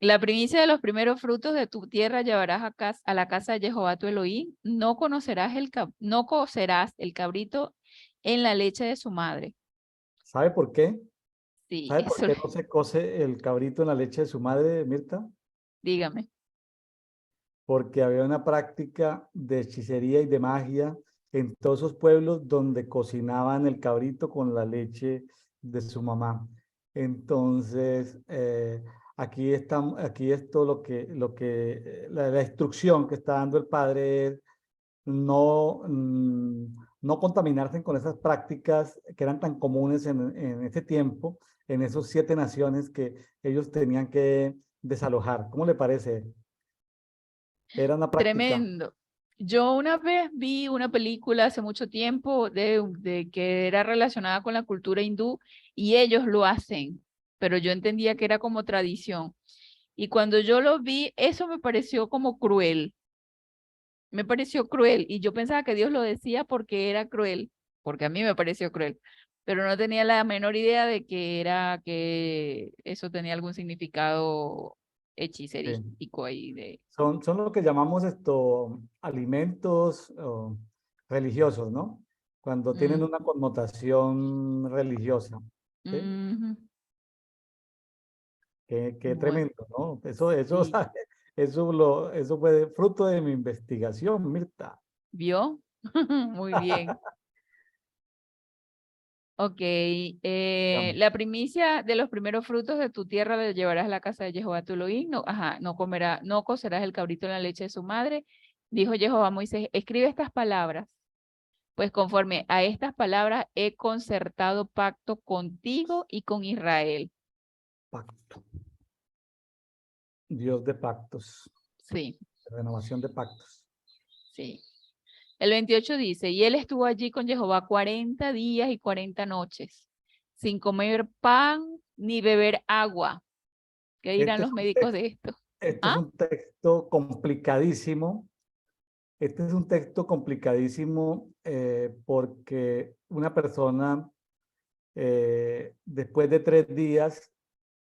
La primicia de los primeros frutos de tu tierra llevarás a la casa de Jehová tu Elohim. No cocerás el cabrito en la leche de su madre. ¿Sabe por qué? Sí, ¿Sabe por eso, qué no se cose el cabrito en la leche de su madre, Mirta? dígame. Porque había una práctica de hechicería y de magia en todos esos pueblos donde cocinaban el cabrito con la leche de su mamá. Entonces, aquí esto la instrucción que está dando el padre es no, no contaminarse con esas prácticas que eran tan comunes en ese tiempo, en esos 7 naciones que ellos tenían que desalojar. ¿Cómo le parece? Era una práctica. Tremendo. Yo una vez vi una película hace mucho tiempo de que era relacionada con la cultura hindú y ellos lo hacen, pero yo entendía que era como tradición. Y cuando yo lo vi, eso me pareció como cruel. Me pareció cruel y yo pensaba que Dios lo decía porque era cruel, porque a mí me pareció cruel, pero no tenía la menor idea de que eso tenía algún significado Sí. hechicerístico ahí de... Son lo que llamamos alimentos religiosos, ¿no? Cuando tienen Mm, una connotación religiosa. ¿Sí? ujú. Qué Bueno, tremendo, ¿no? Eso, sí, eso fue fruto de mi investigación, Mirta. ¿vio? Muy bien. Ok, Digamos, la primicia de los primeros frutos de tu tierra la llevarás a la casa de Jehová tu Elohim. No, ajá, no cocerás el cabrito en la leche de su madre. Dijo Jehová a Moisés, escribe estas palabras, pues conforme a estas palabras he concertado pacto contigo y con Israel. pacto. Dios de pactos, Sí, renovación de pactos. sí. El 28 dice, y él estuvo allí con Jehová 40 días y 40 noches, sin comer pan ni beber agua. ¿Qué dirán Este los es un médicos texto, de esto? este es ¿Ah? un texto complicadísimo. Este es un texto complicadísimo porque una persona después de 3 días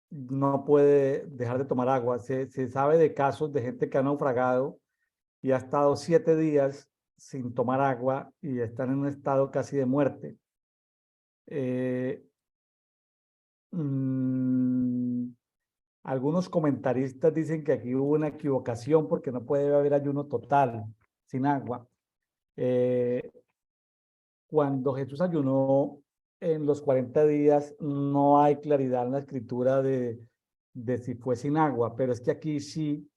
no puede dejar de tomar agua. Se sabe de casos de gente que ha naufragado y ha estado 7 días sin tomar agua y están en un estado casi de muerte. Eh, mm, Algunos comentaristas dicen que aquí hubo una equivocación porque no puede haber ayuno total sin agua. Eh, Cuando Jesús ayunó en los 40 días, no hay claridad en la escritura de si fue sin agua, pero es que aquí sí,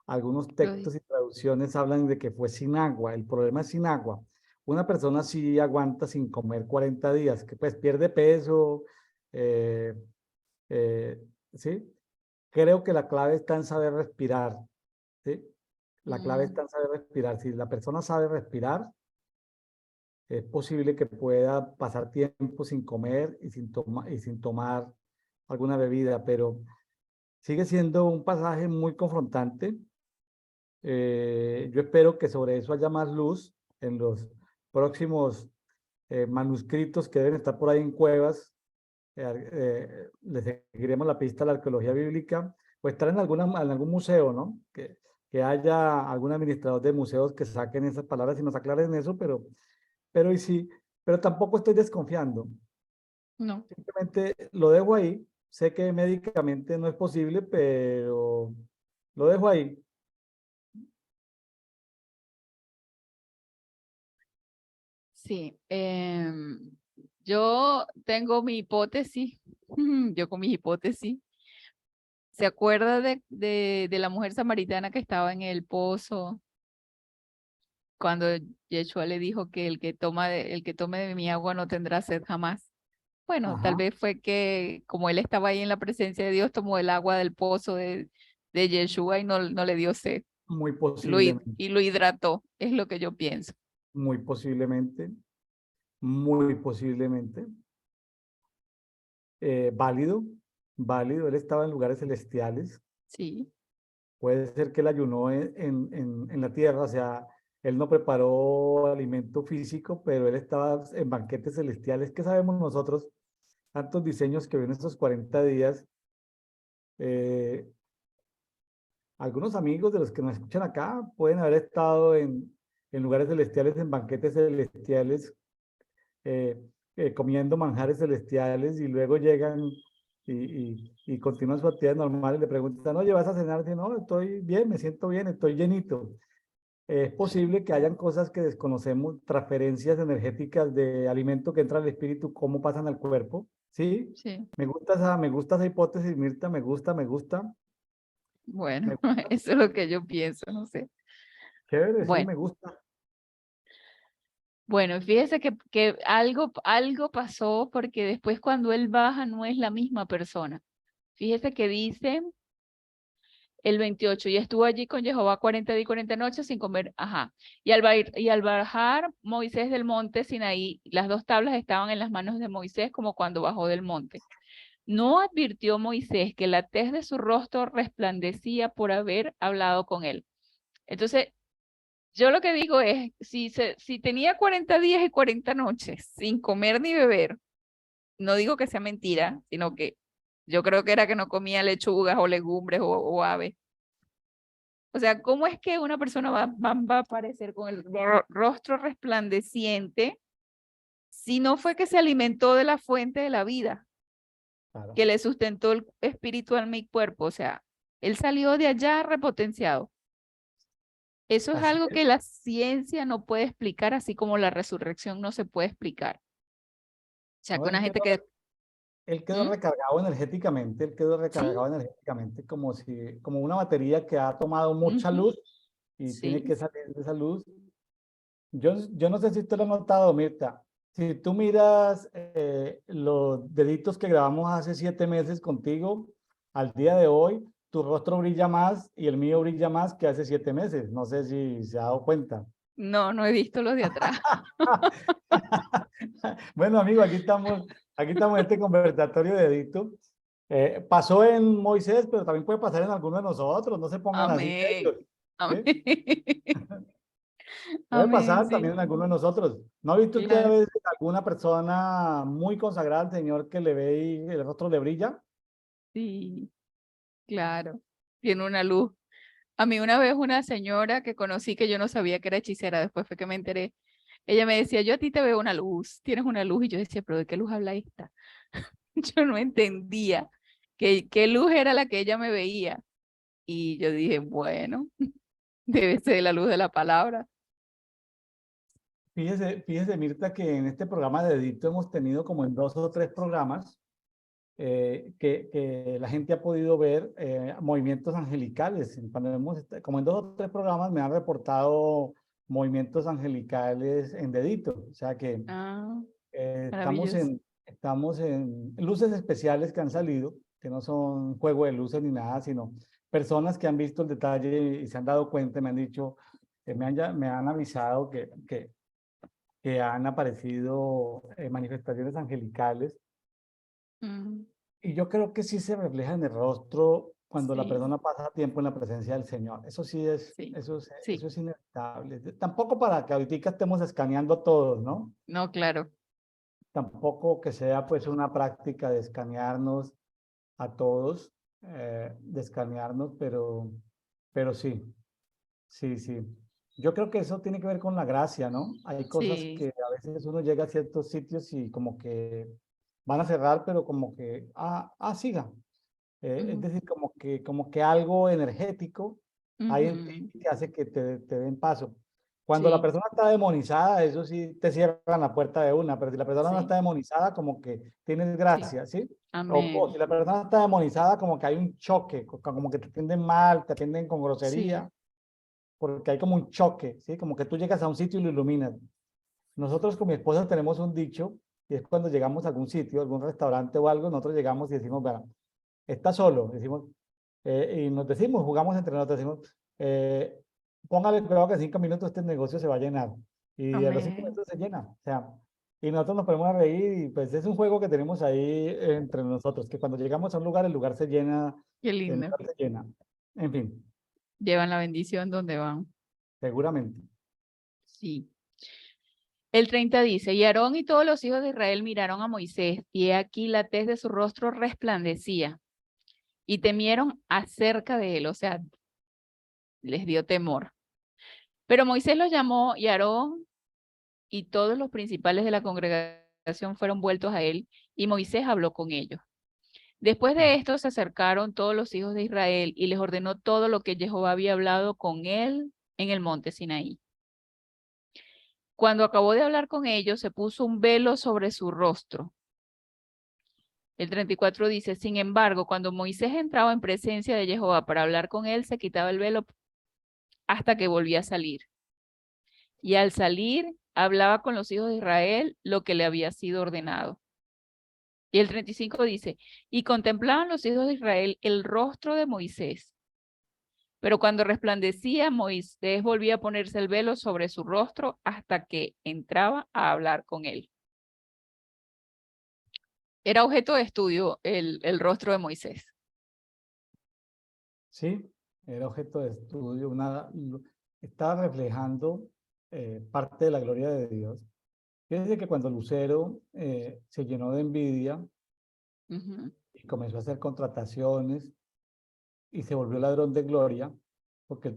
algunos Lo di- textos y traducciones hablan de que fue sin agua. El problema es sin agua. Una persona sí aguanta sin comer 40 días, que pues pierde peso, eh, eh, ¿sí? Creo que la clave está en saber respirar, ¿sí? La clave Mm, está en saber respirar. Si la persona sabe respirar, es posible que pueda pasar tiempo sin comer y sin tomar alguna bebida, pero sigue siendo un pasaje muy confrontante. Yo espero que sobre eso haya más luz en los próximos manuscritos que deben estar por ahí en cuevas. Le seguiremos la pista a la arqueología bíblica o estar en algún museo, ¿no? Que haya algún administrador de museos que saquen esas palabras y nos aclaren eso, pero y sí, pero tampoco estoy desconfiando. no. Simplemente lo dejo ahí. Sé que médicamente no es posible, pero lo dejo ahí. Sí, yo tengo mi hipótesis, yo con mi hipótesis. ¿Se acuerda de la mujer samaritana que estaba en el pozo cuando Yeshua le dijo que el que tome de mi agua no tendrá sed jamás? Bueno, tal Ajá, vez fue que como él estaba ahí en la presencia de Dios, tomó el agua del pozo de Yeshua y no le dio sed, muy posiblemente, y lo hidrató, es lo que yo pienso. muy posiblemente, muy posiblemente. Válido, válido. Él estaba en lugares celestiales. Sí, Puede ser que él ayunó en la tierra, o sea, él no preparó alimento físico, pero él estaba en banquetes celestiales. ¿Qué sabemos nosotros? Tantos diseños que ven estos 40 días. Eh, Algunos amigos de los que nos escuchan acá pueden haber estado en lugares celestiales, en banquetes celestiales, eh, comiendo manjares celestiales y luego llegan y continúan su actividad normal y le preguntan, oye, ¿vas a cenar? Dice, no, estoy bien, me siento bien, estoy llenito. Es posible que hayan cosas que desconocemos, transferencias energéticas de alimento que entra al espíritu, cómo pasan al cuerpo. ¿Sí? sí. Me gusta esa hipótesis, Mirta, me gusta, me gusta, me Bueno, gusta. eso es lo que yo pienso, no sé. Chévere, sí, Bueno, me gusta. Bueno, fíjese que algo pasó porque después cuando él baja no es la misma persona. Fíjese que dice el 28, y estuvo allí con Jehová 40 días y 40 noches sin comer, ajá. Y al bajar Moisés del monte Sinaí, las dos tablas estaban en las manos de Moisés como cuando bajó del monte. No advirtió Moisés que la tez de su rostro resplandecía por haber hablado con él. Entonces, yo lo que digo es, si tenía 40 días y 40 noches sin comer ni beber, no digo que sea mentira, sino que yo creo que era que no comía lechugas o legumbres o aves. O sea, ¿cómo es que una persona va a aparecer con el rostro resplandeciente si no fue que se alimentó de la fuente de la vida, Claro. que le sustentó el espíritu al mi cuerpo? O sea, él salió de allá repotenciado. Eso es Así algo es. que la ciencia no puede explicar, así como la resurrección no se puede explicar. O sea, No, que una gente que... él quedó ¿Mm? recargado energéticamente, él quedó Sí, recargado energéticamente como una batería que ha tomado mucha ujú, luz y tiene sí, que salir de esa luz. Yo no sé si usted lo ha notado, Mirta. Si tú miras los deditos que grabamos hace 7 meses contigo, al día de hoy, tu rostro brilla más y el mío brilla más que hace 7 meses. No sé si se ha dado cuenta. no, no he visto los de atrás. Bueno, amigo, aquí estamos en este conversatorio de edito. Pasó en Moisés, pero también puede pasar en alguno de nosotros. No se pongan así Amén, serios, amén, ¿sí? Puede amén, pasar también sí, en alguno de nosotros. ¿No ha visto usted a claro, veces alguna persona muy consagrada al Señor que le ve y el rostro le brilla? sí, claro. Tiene una luz. A mí una vez una señora que conocí que yo no sabía que era hechicera, después fue que me enteré. Ella me decía, yo a ti te veo una luz, tienes una luz. Y yo decía, pero ¿de qué luz habla esta? Yo no entendía qué luz era la que ella me veía. Y yo dije, bueno, debe ser la luz de la palabra. Fíjese, Mirta, que en este programa de edito hemos tenido como en 2 o 3 programas que la gente ha podido ver movimientos angelicales. Como en 2 o 3 programas me han reportado movimientos angelicales en dedito. O sea que Ah, eh, estamos maravilloso. en, estamos en luces especiales que han salido, que no son juego de luces ni nada, sino personas que han visto el detalle y se han dado cuenta, me han dicho, me han avisado que han aparecido manifestaciones angelicales. Mm, Y yo creo que sí se refleja en el rostro cuando la sí, persona pasa tiempo en la presencia del Señor. Eso sí sí, eso sí. es inevitable. Tampoco para que ahorita estemos escaneando a todos, ¿no? No, claro. Tampoco que sea pues una práctica de escanearnos a todos, de escanearnos, pero sí, sí, sí. Yo creo que eso tiene que ver con la gracia, ¿no? Hay cosas Sí. que a veces uno llega a ciertos sitios y como que van a cerrar, pero como que, siga. Es Ujú, decir, como que algo energético hay en ti ujú, que hace que te den paso. Cuando la sí, persona está demonizada, eso sí te cierran la puerta de una, pero si la persona no sí, está demonizada, como que tienes sí. gracia, ¿sí? O Amén. si la persona está demonizada, como que hay un choque, como que te atienden mal, te atienden con Sí. grosería, porque hay como un choque, ¿sí? Como que tú llegas a un sitio y lo iluminas. Nosotros con mi esposa tenemos un dicho, y es cuando llegamos a algún sitio, algún restaurante o algo, nosotros llegamos y decimos, bueno, está solo, decimos, y nos decimos, jugamos entre nosotros, decimos, póngale cuidado que en 5 minutos este negocio se va a llenar. Y a los cinco Amén. minutos se llena. O sea, y nosotros nos ponemos a reír y pues es un juego que tenemos ahí entre nosotros, que cuando llegamos a un lugar, el lugar se llena, Qué el lindo. lugar se llena. En fin, Llevan la bendición donde van. seguramente. Sí. El 30 dice, y Aarón y todos los hijos de Israel miraron a Moisés, y he aquí la tez de su rostro resplandecía, y temieron acerca de él, o sea, les dio temor. Pero Moisés los llamó, y Aarón y todos los principales de la congregación fueron vueltos a él, y Moisés habló con ellos. Después de esto se acercaron todos los hijos de Israel, y les ordenó todo lo que Jehová había hablado con él en el monte Sinaí. Cuando acabó de hablar con ellos, se puso un velo sobre su rostro. El 34 dice, sin embargo, cuando Moisés entraba en presencia de Jehová para hablar con él, se quitaba el velo hasta que volvía a salir. y al salir hablaba con los hijos de Israel lo que le había sido ordenado. Y el 35 dice, y contemplaban los hijos de Israel el rostro de Moisés. Pero cuando resplandecía, Moisés volvía a ponerse el velo sobre su rostro hasta que entraba a hablar con él. Era objeto de estudio el rostro de Moisés. Sí, era objeto de estudio, estaba reflejando parte de la gloria de Dios. Fíjense que cuando Lucero se llenó de envidia Ujú. y comenzó a hacer contrataciones y se volvió ladrón de gloria, porque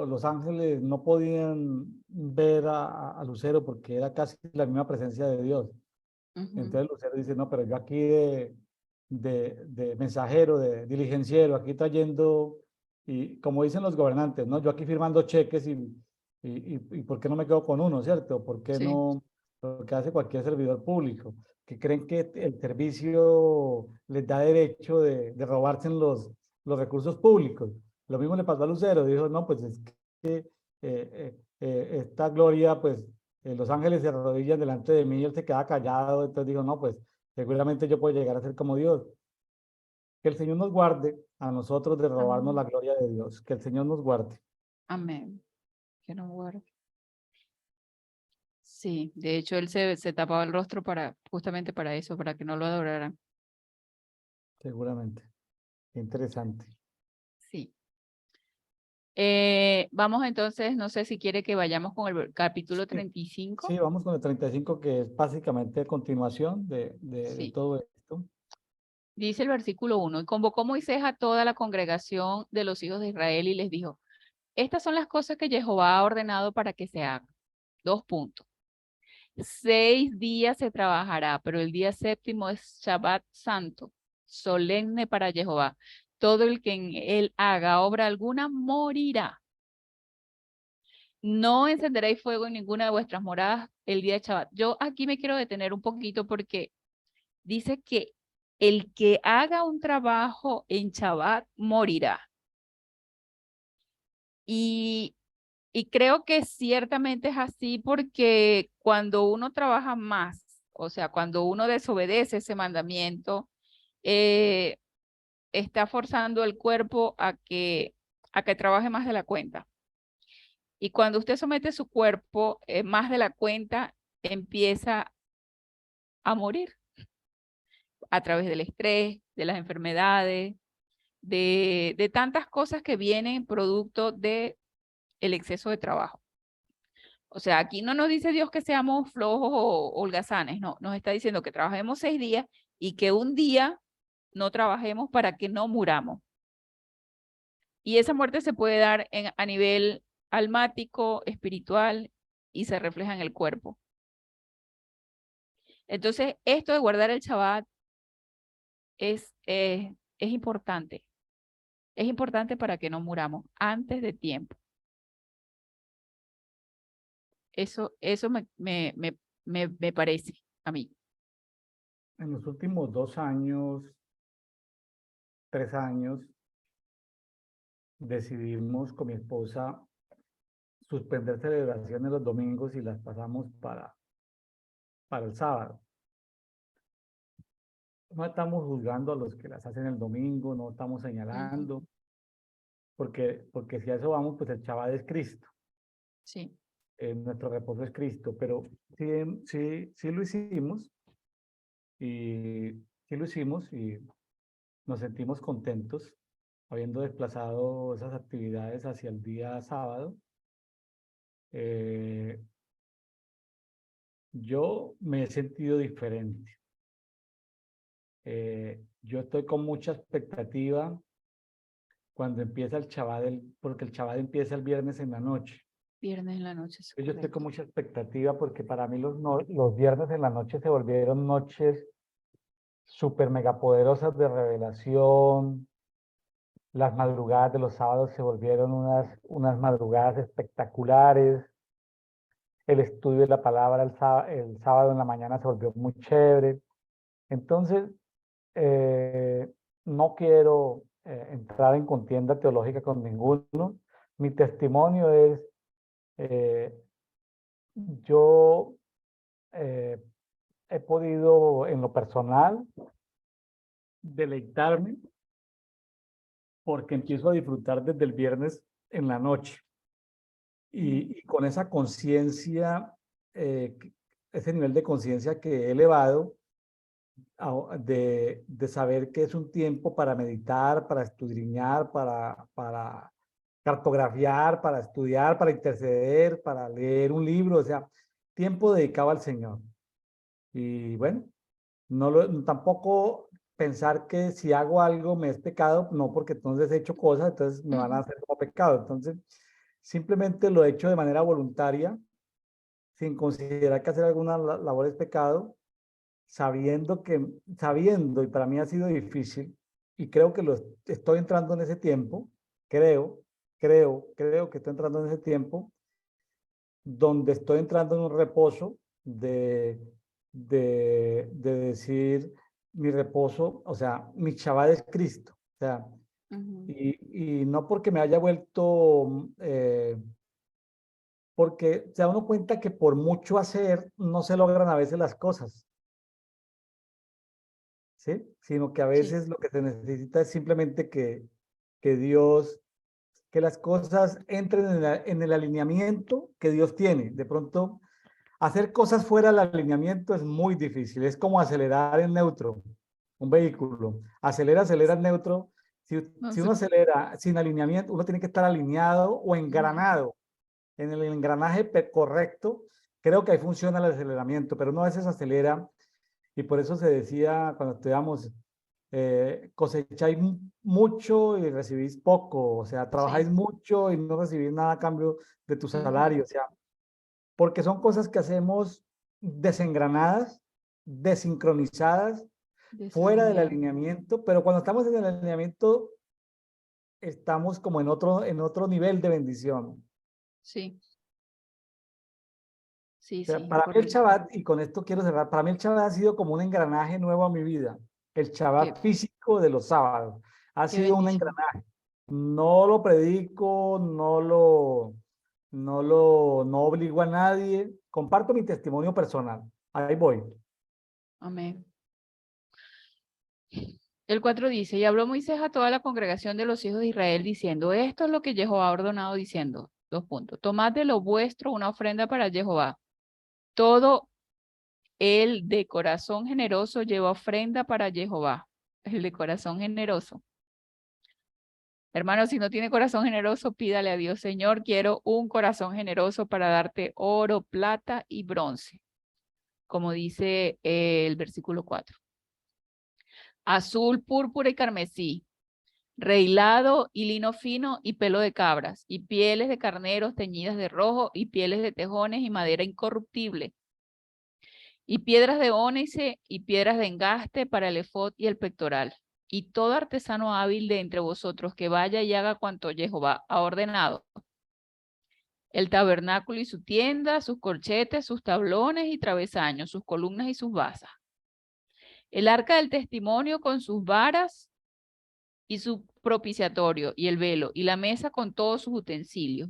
los ángeles no podían ver a Lucero porque era casi la misma presencia de Dios. Ujú. Entonces Lucero dice, no, pero yo aquí de mensajero, de diligenciero, aquí trayendo, y como dicen los gobernantes, ¿no? Yo aquí firmando cheques y ¿por qué no me quedo con uno, cierto? ¿Por qué Sí, no lo que hace cualquier servidor público? Que creen que el servicio les da derecho de robarse los recursos públicos. Lo mismo le pasó a Lucero, dijo, no, pues es que esta gloria, pues los ángeles se arrodillan delante de mí y él se queda callado, entonces dijo, no, pues seguramente yo puedo llegar a ser como Dios. Que el Señor nos guarde a nosotros de robarnos amén. la gloria de Dios, que el Señor nos guarde. Amén. Que no guarde. Sí, de hecho él se tapaba el rostro justamente para eso, para que no lo adoraran. Seguramente. Qué interesante. Sí. Vamos entonces, no sé si quiere que vayamos con el capítulo Sí, 35. sí, vamos con el 35, que es básicamente continuación de Sí. todo esto. Dice el versículo 1, y convocó Moisés a toda la congregación de los hijos de Israel y les dijo, estas son las cosas que Jehová ha ordenado para que se hagan. 2 puntos. 6 días se trabajará, pero el día séptimo es Shabbat santo, solemne para Jehová. Todo el que en él haga obra alguna morirá. No encenderéis fuego en ninguna de vuestras moradas el día de Shabbat. Yo aquí me quiero detener un poquito porque dice que el que haga un trabajo en Shabbat morirá. Y, y creo que ciertamente es así porque cuando uno trabaja más, o sea, cuando uno desobedece ese mandamiento, eh, está forzando el cuerpo a que trabaje más de la cuenta. Y cuando usted somete su cuerpo más de la cuenta, empieza a morir a través del estrés, de las enfermedades, de tantas cosas que vienen producto de el exceso de trabajo. O sea, aquí no nos dice Dios que seamos flojos o holgazanes, no, nos está diciendo que trabajemos 6 días y que un día no trabajemos para que no muramos. Y esa muerte se puede dar a nivel almático, espiritual y se refleja en el cuerpo. Entonces, esto de guardar el Shabbat es importante. Es importante para que no muramos antes de tiempo. Eso me parece a mí. En los últimos 2 años, 3 años, decidimos con mi esposa suspender celebraciones los domingos y las pasamos para el sábado. No estamos juzgando a los que las hacen el domingo, no estamos señalando, porque si a eso vamos, pues el Shabbat es Cristo, Sí. nuestro reposo es Cristo, pero sí lo hicimos y nos sentimos contentos habiendo desplazado esas actividades hacia el día sábado. Eh, yo me he sentido diferente. Yo estoy con mucha expectativa cuando empieza el Shabbat, porque el Shabbat empieza el viernes en la noche. Viernes en la noche, es Yo estoy con correcto. mucha expectativa porque para mí los viernes en la noche se volvieron noches súper mega poderosas de revelación. Las madrugadas de los sábados se volvieron unas madrugadas espectaculares. El estudio de la palabra el sábado en la mañana se volvió muy chévere. Entonces, eh, no quiero entrar en contienda teológica con ninguno. Mi testimonio es yo he podido en lo personal deleitarme porque empiezo a disfrutar desde el viernes en la noche. Y con esa conciencia, ese nivel de conciencia que he elevado, de saber que es un tiempo para meditar, para escudriñar, para cartografiar, para estudiar, para interceder, para leer un libro, o sea, tiempo dedicado al Señor. Y bueno, tampoco pensar que si hago algo me es pecado, no, porque entonces he hecho cosas, entonces me van a hacer como pecado. Entonces, simplemente lo he hecho de manera voluntaria, sin considerar que hacer alguna labor es pecado, sabiendo, y para mí ha sido difícil, y creo que estoy entrando en ese tiempo, creo que estoy entrando en ese tiempo, donde estoy entrando en un reposo de decir, mi reposo, o sea, mi Shabbat es Cristo, o sea, y no porque me haya vuelto, porque se da uno cuenta que por mucho hacer, no se logran a veces las cosas, ¿sí? Sino que a Sí. veces lo que se necesita es simplemente que Dios, que las cosas entren en el alineamiento que Dios tiene. De pronto, hacer cosas fuera del alineamiento es muy difícil. Es como acelerar en neutro, un vehículo. Acelera en neutro. No Si sé. uno acelera sin alineamiento, uno tiene que estar alineado o engranado en el engranaje correcto. Creo que ahí funciona el aceleramiento, pero no a veces acelera. Y por eso se decía cuando estudiamos, cosecháis mucho y recibís poco. O sea, trabajáis Sí. mucho y no recibís nada a cambio de tu salario. O sea, porque son cosas que hacemos desengranadas, desincronizadas, fuera del Desalineado. alineamiento, pero cuando estamos en el alineamiento, estamos como en otro nivel de bendición. Sí, sí, O sea, sí, para mí el correcto. Shabbat, y con esto quiero cerrar, para mí el Shabbat ha sido como un engranaje nuevo a mi vida. El Qué, Shabbat físico de los sábados ha qué sido un bendición. engranaje. No lo predico, no obligo a nadie. Comparto mi testimonio personal. Ahí voy. Amén. El 4 dice, y habló Moisés a toda la congregación de los hijos de Israel diciendo, esto es lo que Jehová ha ordenado diciendo, dos puntos, tomad de lo vuestro una ofrenda para Jehová. Todo el de corazón generoso lleva ofrenda para Jehová. El de corazón generoso. Hermano, si no tiene corazón generoso, pídale a Dios, Señor, quiero un corazón generoso para darte oro, plata y bronce, como dice el versículo 4. Azul, púrpura y carmesí, reilado y lino fino y pelo de cabras, y pieles de carneros teñidas de rojo, y pieles de tejones y madera incorruptible, y piedras de ónice y piedras de engaste para el efod y el pectoral. Y todo artesano hábil de entre vosotros que vaya y haga cuanto Jehová ha ordenado. El tabernáculo y su tienda, sus corchetes, sus tablones y travesaños, sus columnas y sus basas. El arca del testimonio con sus varas y su propiciatorio y el velo y la mesa con todos sus utensilios.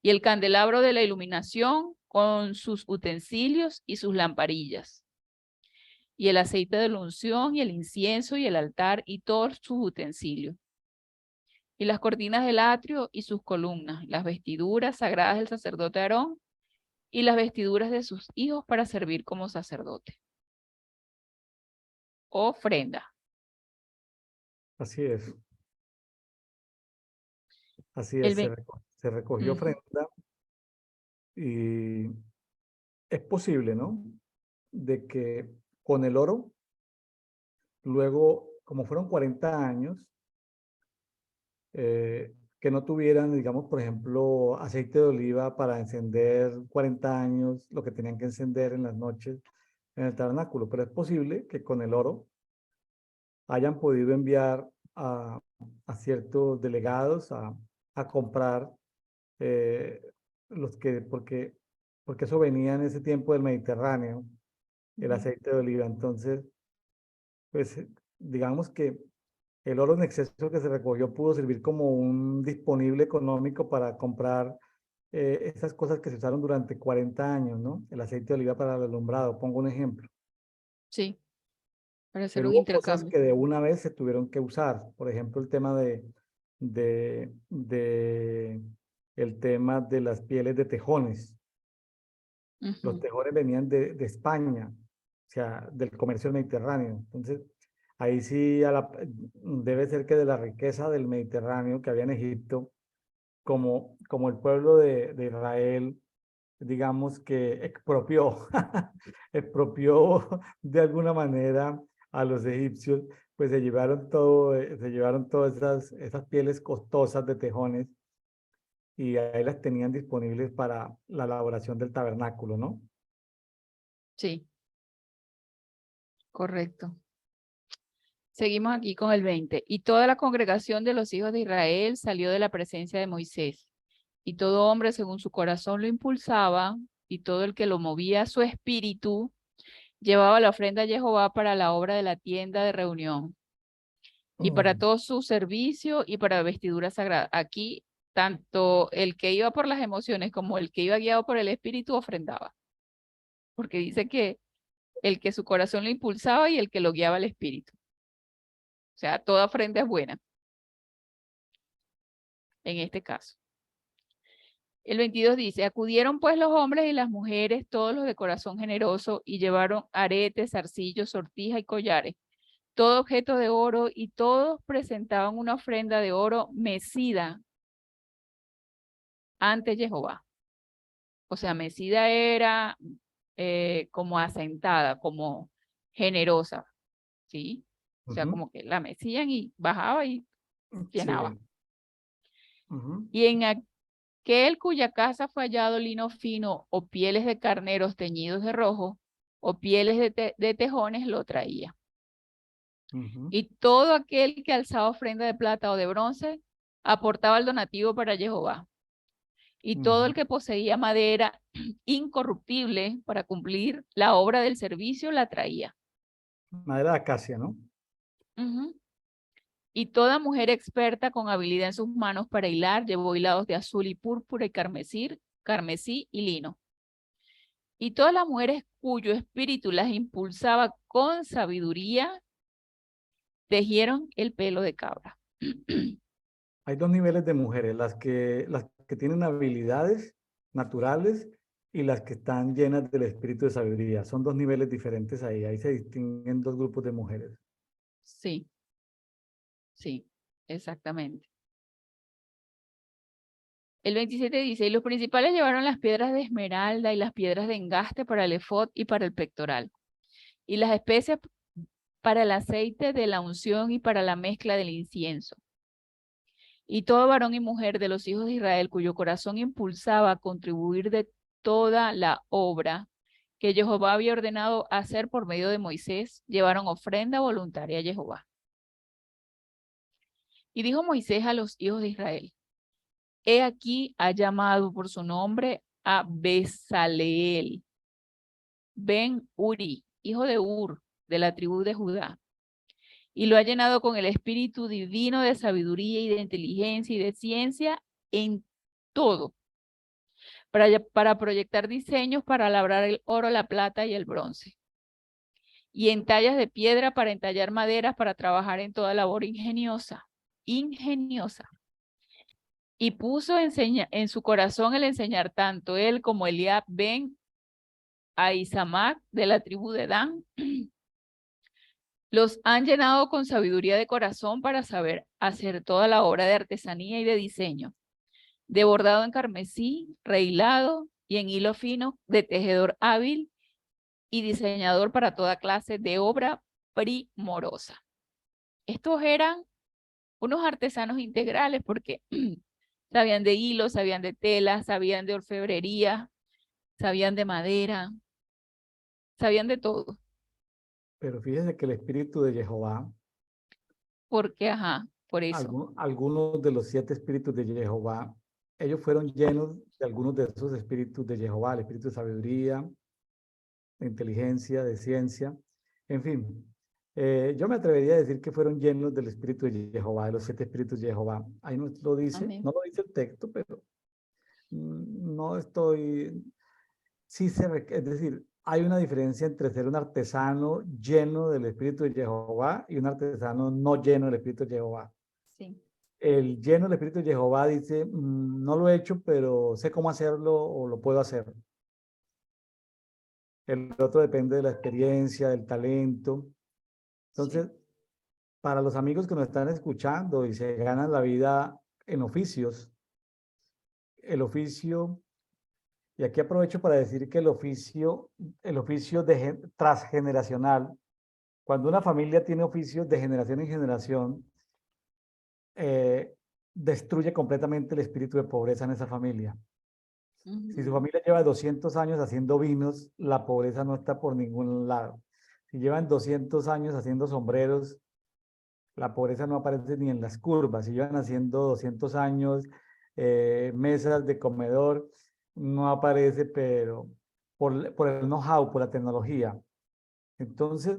Y el candelabro de la iluminación con sus utensilios y sus lamparillas. Y el aceite de la unción y el incienso y el altar y todos sus utensilios. Y las cortinas del atrio y sus columnas, las vestiduras sagradas del sacerdote Aarón y las vestiduras de sus hijos para servir como sacerdote. Ofrenda. Así es. Así El es. ven- Se recogió Ujú. ofrenda y es posible, ¿no? De que con el oro, luego, como fueron 40 años, que no tuvieran, digamos, por ejemplo, aceite de oliva para encender 40 años, lo que tenían que encender en las noches en el tabernáculo. Pero es posible que con el oro hayan podido enviar a ciertos delegados a comprar eh, porque eso venía en ese tiempo del Mediterráneo, el aceite de oliva. Entonces, pues digamos que el oro en exceso que se recogió pudo servir como un disponible económico para comprar estas cosas que se usaron durante 40 años, ¿no? El aceite de oliva para el alumbrado, pongo un ejemplo. Sí, para hacer Pero un hubo cosas intercambio. que de una vez se tuvieron que usar. Por ejemplo, el tema de el tema de las pieles de tejones. Los Ujú. tejones venían de España, o sea, del comercio mediterráneo. Entonces, ahí sí debe ser que de la riqueza del Mediterráneo que había en Egipto, como el pueblo de Israel, digamos que expropió, expropió de alguna manera a los egipcios, pues se llevaron todas esas pieles costosas de tejones y ahí las tenían disponibles para la elaboración del tabernáculo, ¿no? Sí, correcto. Seguimos aquí con el 20. Y toda la congregación de los hijos de Israel salió de la presencia de Moisés. Y todo hombre según su corazón lo impulsaba, y todo el que lo movía su espíritu, llevaba la ofrenda a Jehová para la obra de la tienda de reunión, y para todo su servicio y para vestidura sagrada. Aquí, tanto el que iba por las emociones como el que iba guiado por el espíritu ofrendaba. Porque dice que el que su corazón lo impulsaba y el que lo guiaba el espíritu. O sea, toda ofrenda es buena en este caso. El 22 dice, acudieron pues los hombres y las mujeres, todos los de corazón generoso, y llevaron aretes, zarcillos, sortija y collares, todo objeto de oro, y todos presentaban una ofrenda de oro mecida ante Jehová. O sea, mecida era como asentada, como generosa, ¿sí? O sea, como que la mecían y bajaba y llenaba. Sí. Ujú. Y en aquel cuya casa fue hallado lino fino o pieles de carneros teñidos de rojo o pieles de tejones lo traía. Ujú. Y todo aquel que alzaba ofrenda de plata o de bronce aportaba el donativo para Jehová. Y todo el Ujú. que poseía madera incorruptible para cumplir la obra del servicio la traía. Madera de acacia, ¿no? Ujú. Y toda mujer experta con habilidad en sus manos para hilar llevó hilados de azul y púrpura y carmesí y lino. Y todas las mujeres cuyo espíritu las impulsaba con sabiduría tejieron el pelo de cabra. Hay dos niveles de mujeres, las que tienen habilidades naturales y las que están llenas del espíritu de sabiduría. Son dos niveles diferentes ahí. Ahí se distinguen dos grupos de mujeres. Sí, sí, exactamente. El 27 dice, y los principales llevaron las piedras de esmeralda y las piedras de engaste para el efod y para el pectoral, y las especias para el aceite de la unción y para la mezcla del incienso. Y todo varón y mujer de los hijos de Israel cuyo corazón impulsaba a contribuir de toda la obra que Jehová había ordenado hacer por medio de Moisés, llevaron ofrenda voluntaria a Jehová. Y dijo Moisés a los hijos de Israel, he aquí ha llamado por su nombre a Besaleel, Ben Uri, hijo de Ur, de la tribu de Judá, y lo ha llenado con el espíritu divino de sabiduría y de inteligencia y de ciencia en todo, para proyectar diseños para labrar el oro, la plata y el bronce, y en tallas de piedra para entallar maderas para trabajar en toda labor ingeniosa. Y puso en su corazón el enseñar tanto él como Eliab ben Ahisamac de la tribu de Dan. Los han llenado con sabiduría de corazón para saber hacer toda la obra de artesanía y de diseño, de bordado en carmesí, rehilado y en hilo fino, de tejedor hábil y diseñador para toda clase de obra primorosa. Estos eran unos artesanos integrales porque sabían de hilo, sabían de tela, sabían de orfebrería, sabían de madera, sabían de todo. Pero fíjese que el espíritu de Jehová, Porque, ajá, por eso. algunos de los 7 espíritus de Jehová, ellos fueron llenos de algunos de esos espíritus de Jehová, el espíritu de sabiduría, de inteligencia, de ciencia, en fin. Yo me atrevería a decir que fueron llenos del espíritu de Jehová, de los 7 espíritus de Jehová. Ahí no lo dice, Amén. no lo dice el texto, pero no estoy, sí es decir, hay una diferencia entre ser un artesano lleno del Espíritu de Jehová y un artesano no lleno del Espíritu de Jehová. Sí. El lleno del Espíritu de Jehová dice, no lo he hecho, pero sé cómo hacerlo o lo puedo hacer. El otro depende de la experiencia, del talento. Entonces, Sí. para los amigos que nos están escuchando y se ganan la vida en oficios, el oficio, y aquí aprovecho para decir que el oficio transgeneracional, cuando una familia tiene oficios de generación en generación, eh, destruye completamente el espíritu de pobreza en esa familia. Si su familia lleva 200 años haciendo vinos, la pobreza no está por ningún lado. Si llevan 200 años haciendo sombreros, la pobreza no aparece ni en las curvas. Si llevan haciendo 200 años mesas de comedor, no aparece, pero por el know-how, por la tecnología. Entonces,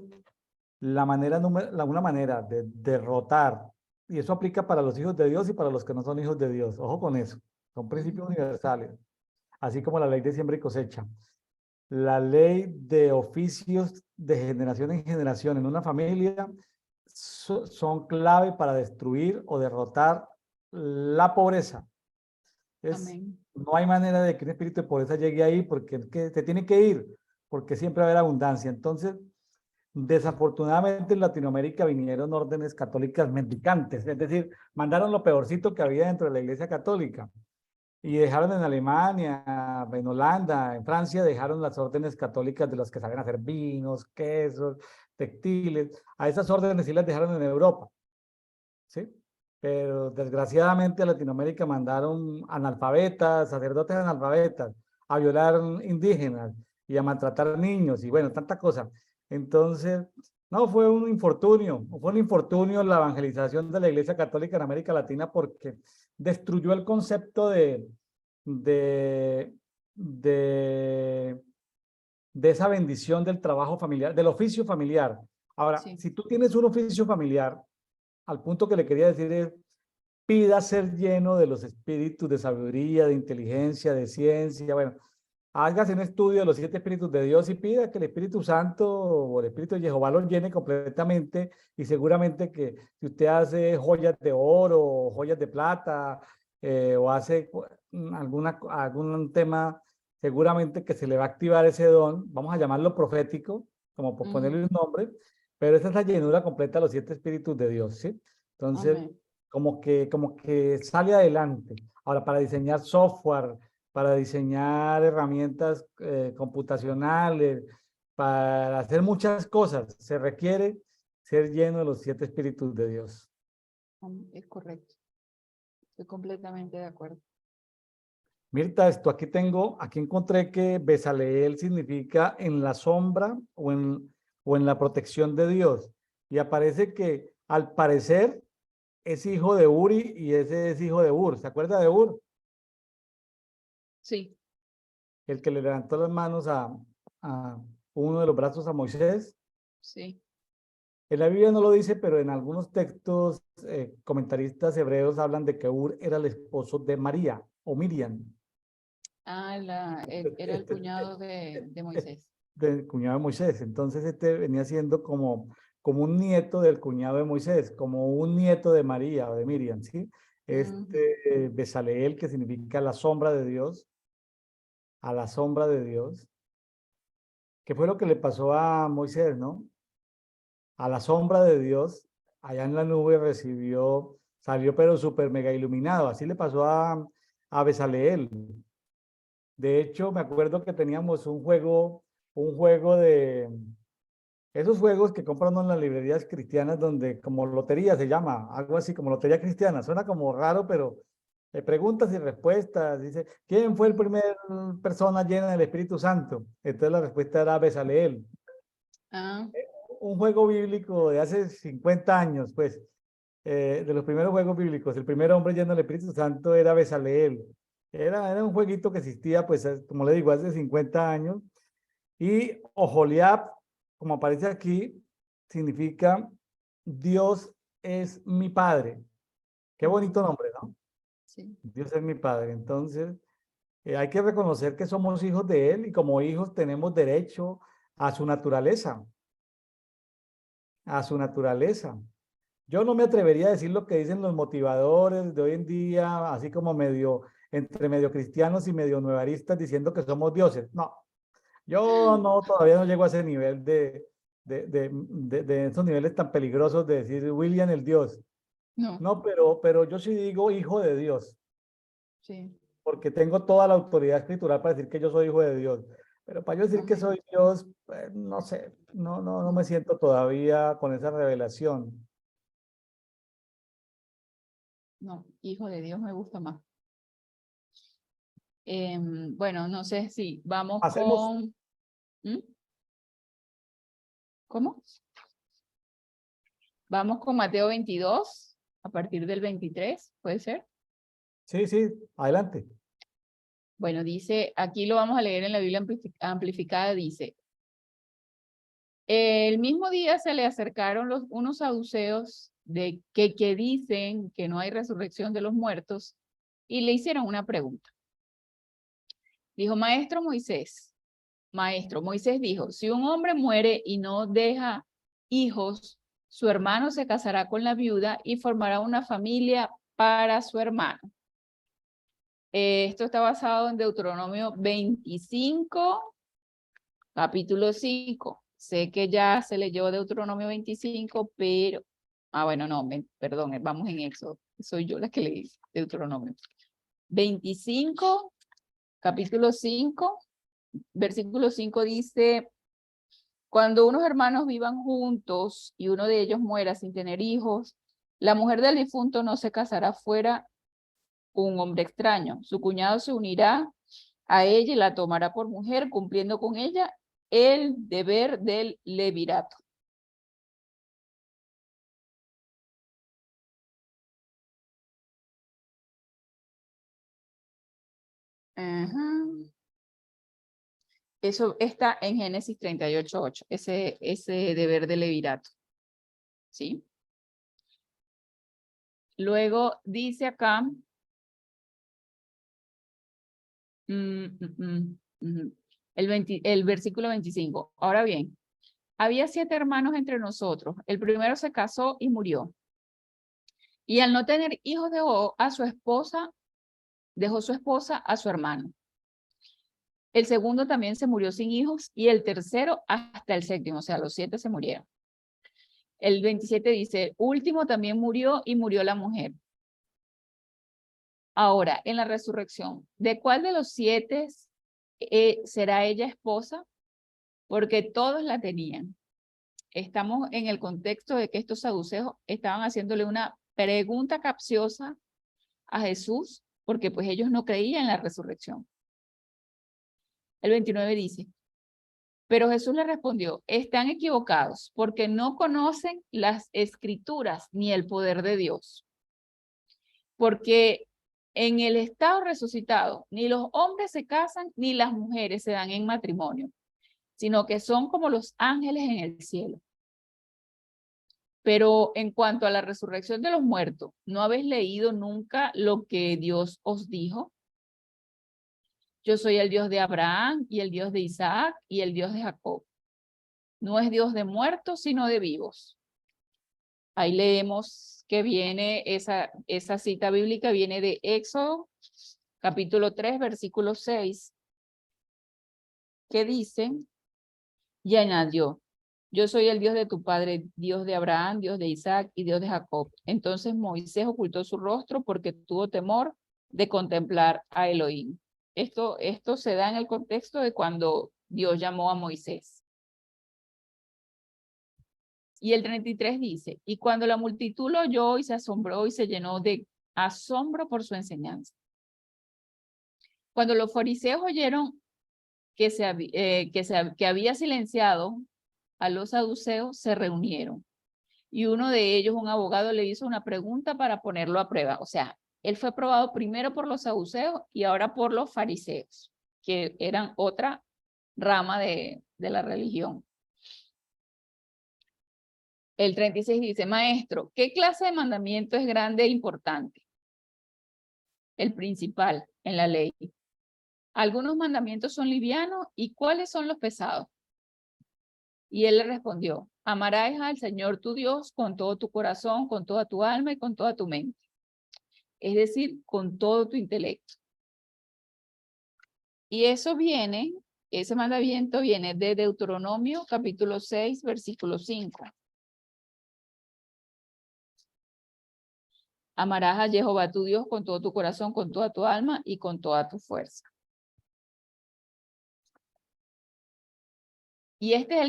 una manera de derrotar, y eso aplica para los hijos de Dios y para los que no son hijos de Dios. Ojo con eso. Son principios universales, así como la ley de siembra y cosecha. La ley de oficios de generación en generación en una familia son clave para destruir o derrotar la pobreza. Amén. No hay manera de que un espíritu de pobreza llegue ahí porque se tiene que ir, porque siempre va a haber abundancia. Entonces, desafortunadamente en Latinoamérica vinieron órdenes católicas mendicantes, es decir, mandaron lo peorcito que había dentro de la Iglesia Católica. Y dejaron en Alemania, en Holanda, en Francia, dejaron las órdenes católicas de los que saben hacer vinos, quesos, textiles. A esas órdenes sí las dejaron en Europa, ¿sí? Pero desgraciadamente a Latinoamérica mandaron analfabetas, sacerdotes analfabetas, a violar indígenas y a maltratar niños y bueno, tanta cosa. Entonces, no, fue un infortunio la evangelización de la Iglesia Católica en América Latina porque destruyó el concepto de, de, de esa bendición del trabajo familiar, del oficio familiar. Ahora, Sí. si tú tienes un oficio familiar, al punto que le quería decir es, pida ser lleno de los espíritus de sabiduría, de inteligencia, de ciencia. Bueno, hágase un estudio de los 7 espíritus de Dios y pida que el Espíritu Santo o el Espíritu de Jehová lo llene completamente y seguramente que si usted hace joyas de oro o joyas de plata o hace algún tema, seguramente que se le va a activar ese don, vamos a llamarlo profético, como por ponerle un nombre, pero esa es la llenura completa de los 7 espíritus de Dios, ¿sí? Entonces, Amén. como que sale adelante. Ahora, para diseñar software, para diseñar herramientas computacionales, para hacer muchas cosas, se requiere ser lleno de los 7 espíritus de Dios. Es correcto. Estoy completamente de acuerdo. Mirta, aquí encontré que Bezaleel significa en la sombra o en la protección de Dios. Y aparece que al parecer es hijo de Uri y ese es hijo de Ur. ¿Se acuerda de Ur? Sí. El que le levantó las manos a uno de los brazos a Moisés. Sí. En la Biblia no lo dice, pero en algunos textos comentaristas hebreos hablan de que Ur era el esposo de María o Miriam. Ah, era el cuñado de Moisés. Del cuñado de Moisés. Entonces este venía siendo como un nieto del cuñado de Moisés, como un nieto de María o de Miriam, ¿sí? Bezaleel, que significa la sombra de Dios, a la sombra de Dios. ¿Qué fue lo que le pasó a Moisés, no? A la sombra de Dios, allá en la nube salió pero súper mega iluminado. Así le pasó a Bezaleel. De hecho, me acuerdo que teníamos un juego de esos juegos que compran en las librerías cristianas donde como lotería se llama, algo así como lotería cristiana. Suena como raro, pero preguntas y respuestas. Dice, ¿quién fue el primer persona llena del Espíritu Santo? Entonces la respuesta era Bezaleel. Ah, Un juego bíblico de hace 50 años, pues, de los primeros juegos bíblicos. El primer hombre lleno del Espíritu Santo era Bezaleel. Era un jueguito que existía, pues, como le digo, hace 50 años. Y Oholiab, como aparece aquí, significa Dios es mi Padre. Qué bonito nombre, ¿no? sí. Dios es mi Padre. Entonces, Hay que reconocer que somos hijos de Él y como hijos tenemos derecho a su naturaleza, a su naturaleza. Yo no me atrevería a decir lo que dicen los motivadores de hoy en día, así como entre medio cristianos y medio nuevaristas diciendo que somos dioses. No, yo no, todavía no llego a ese nivel de esos niveles tan peligrosos de decir William el Dios. No, No, pero yo sí digo hijo de Dios, sí. porque tengo toda la autoridad escritural para decir que yo soy hijo de Dios. Pero para yo decir que Amén. soy Dios, pues, no sé, no me siento todavía con esa revelación. No, hijo de Dios me gusta más. Bueno, no sé si vamos Hacemos, con... ¿Mm? ¿Cómo? Vamos con Mateo 22, a partir del 23, ¿puede ser? sí, adelante. Bueno, dice, aquí lo vamos a leer en la Biblia amplificada, dice, el mismo día se le acercaron unos saduceos que dicen que no hay resurrección de los muertos y le hicieron una pregunta. Dijo, Maestro, Moisés dijo, si un hombre muere y no deja hijos, su hermano se casará con la viuda y formará una familia para su hermano. Esto está basado en Deuteronomio 25, capítulo 5. Sé que ya se leyó Deuteronomio 25, pero... Ah, bueno, no, perdón, vamos en Éxodo. Soy yo la que leí Deuteronomio. 25, capítulo 5, versículo 5 dice, cuando unos hermanos vivan juntos y uno de ellos muera sin tener hijos, la mujer del difunto no se casará fuera un hombre extraño. Su cuñado se unirá a ella y la tomará por mujer, cumpliendo con ella el deber del levirato. Ajá. Eso está en Génesis 38:8, ese deber del levirato. ¿Sí? Luego dice acá, el versículo 25. Ahora bien, había 7 hermanos entre nosotros. El primero se casó y murió. Y al no tener hijos dejó su esposa a su hermano. El segundo también se murió sin hijos y el tercero hasta el séptimo, o sea, los 7 se murieron. El 27 dice, último también murió y murió la mujer. Ahora, en la resurrección, ¿de cuál de los 7 será ella esposa? Porque todos la tenían. Estamos en el contexto de que estos saduceos estaban haciéndole una pregunta capciosa a Jesús, porque pues ellos no creían en la resurrección. El 29 dice, pero Jesús le respondió, están equivocados porque no conocen las escrituras ni el poder de Dios. Porque en el estado resucitado, ni los hombres se casan, ni las mujeres se dan en matrimonio, sino que son como los ángeles en el cielo. Pero en cuanto a la resurrección de los muertos, ¿no habéis leído nunca lo que Dios os dijo? Yo soy el Dios de Abraham y el Dios de Isaac y el Dios de Jacob. No es Dios de muertos, sino de vivos. Ahí leemos que viene esa cita bíblica, viene de Éxodo, capítulo 3, versículo 6, que dice, y añadió, yo soy el Dios de tu padre, Dios de Abraham, Dios de Isaac y Dios de Jacob. Entonces Moisés ocultó su rostro porque tuvo temor de contemplar a Elohim. Esto se da en el contexto de cuando Dios llamó a Moisés. Y el 33 dice, y cuando la multitud lo oyó y se asombró y se llenó de asombro por su enseñanza. Cuando los fariseos oyeron que había silenciado a los saduceos, se reunieron. Y uno de ellos, un abogado, le hizo una pregunta para ponerlo a prueba. O sea, él fue probado primero por los saduceos y ahora por los fariseos, que eran otra rama de la religión. El 36 dice, maestro, ¿qué clase de mandamiento es grande e importante? El principal en la ley. algunos mandamientos son livianos, ¿y cuáles son los pesados? Y él le respondió, amarás al Señor tu Dios con todo tu corazón, con toda tu alma y con toda tu mente. Es decir, con todo tu intelecto. Y eso viene, ese mandamiento viene de Deuteronomio capítulo 6, versículo 5. Amarás a Jehová tu Dios con todo tu corazón, con toda tu alma y con toda tu fuerza. Y este es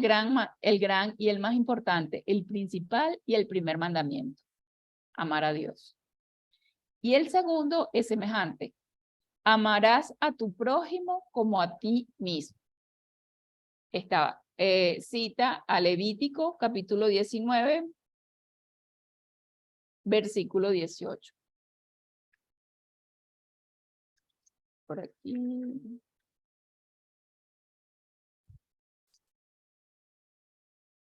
el gran y el más importante, el principal y el primer mandamiento. Amar a Dios. Y el segundo es semejante. Amarás a tu prójimo como a ti mismo. Estaba, cita a Levítico, capítulo 19, versículo 18. Por aquí.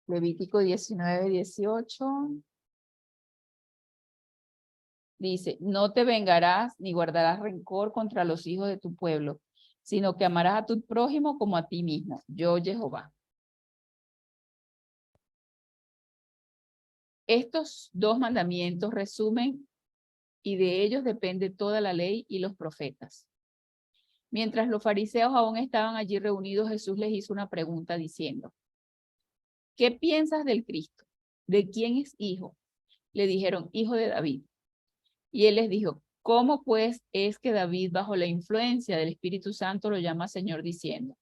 Levítico 19, 18. Dice, no te vengarás ni guardarás rencor contra los hijos de tu pueblo, sino que amarás a tu prójimo como a ti mismo. Yo, Jehová. Estos dos mandamientos resumen y de ellos depende toda la ley y los profetas. Mientras los fariseos aún estaban allí reunidos, Jesús les hizo una pregunta diciendo, ¿qué piensas del Cristo? ¿De quién es hijo? Le dijeron, hijo de David. Y él les dijo, ¿cómo pues es que David bajo la influencia del Espíritu Santo lo llama Señor diciendo?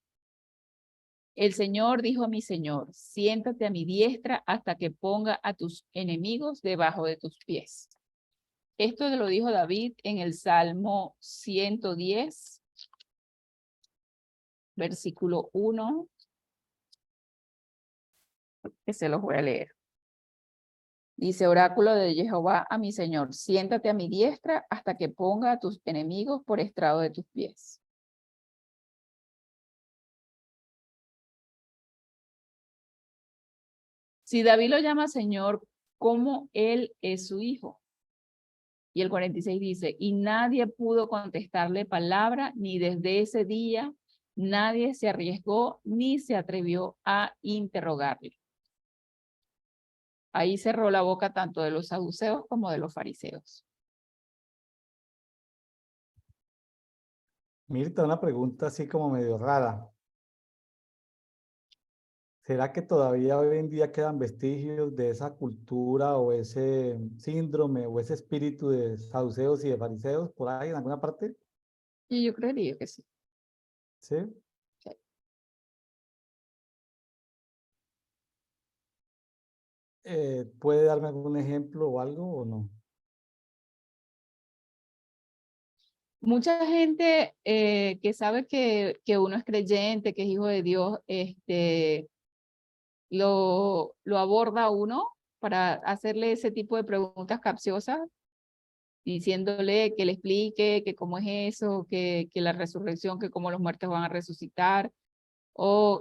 El Señor dijo a mi Señor, siéntate a mi diestra hasta que ponga a tus enemigos debajo de tus pies. Esto lo dijo David en el Salmo 110, versículo 1, que se los voy a leer. Dice, oráculo de Jehová a mi Señor, siéntate a mi diestra hasta que ponga a tus enemigos por estrado de tus pies. Si David lo llama Señor, ¿cómo él es su hijo? Y el 46 dice, y nadie pudo contestarle palabra, ni desde ese día nadie se arriesgó ni se atrevió a interrogarle. Ahí cerró la boca tanto de los saduceos como de los fariseos. Mirta, una pregunta así como medio rara. ¿Será que todavía hoy en día quedan vestigios de esa cultura o ese síndrome o ese espíritu de saduceos y de fariseos por ahí en alguna parte? Y yo creería que sí. ¿Sí? Sí. ¿Puede darme algún ejemplo o algo o no? Mucha gente que sabe que uno es creyente, que es hijo de Dios, lo aborda a uno para hacerle ese tipo de preguntas capciosas, diciéndole que le explique que cómo es eso, que la resurrección, que cómo los muertos van a resucitar, o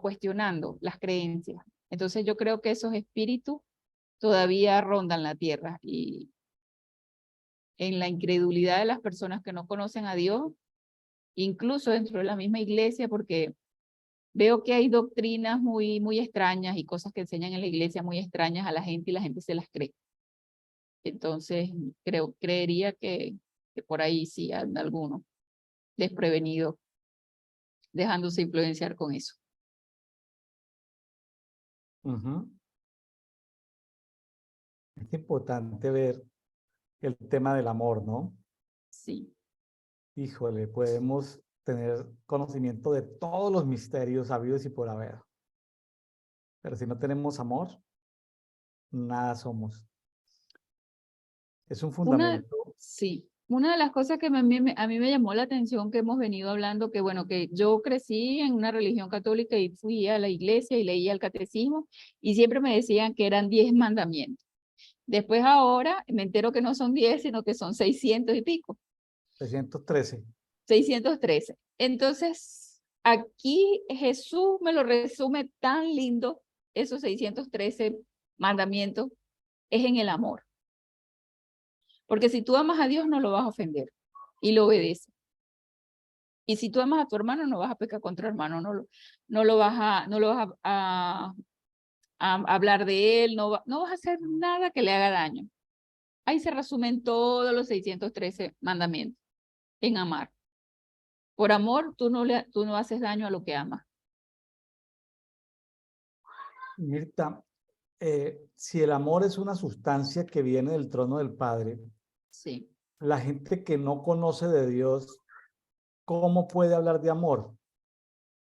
cuestionando las creencias. Entonces yo creo que esos espíritus todavía rondan la tierra y en la incredulidad de las personas que no conocen a Dios, incluso dentro de la misma iglesia, porque veo que hay doctrinas muy extrañas y cosas que enseñan en la iglesia muy extrañas a la gente y la gente se las cree. Entonces, creería que por ahí sí hay algunos desprevenidos dejándose influenciar con eso. Es importante ver el tema del amor, ¿no? Sí. Híjole, podemos tener conocimiento de todos los misterios habidos y por haber. Pero si no tenemos amor, nada somos. Es un fundamento. Sí. Una de las cosas que a mí me llamó la atención que hemos venido hablando, que bueno, que yo crecí en una religión católica y fui a la iglesia y leía el catecismo y siempre me decían que eran 10 mandamientos. Después ahora me entero que no son 10, sino que son 600 y pico. 613. 613. Entonces, aquí Jesús me lo resume tan lindo, esos 613 mandamientos, es en el amor. Porque si tú amas a Dios, no lo vas a ofender y lo obedeces. Y si tú amas a tu hermano, no vas a pecar contra tu hermano, no lo vas a hablar de él, no vas a hacer nada que le haga daño. Ahí se resumen todos los 613 mandamientos en amar. Por amor, tú no haces daño a lo que amas. Mirta, si el amor es una sustancia que viene del trono del Padre, Sí. la gente que no conoce de Dios, ¿cómo puede hablar de amor?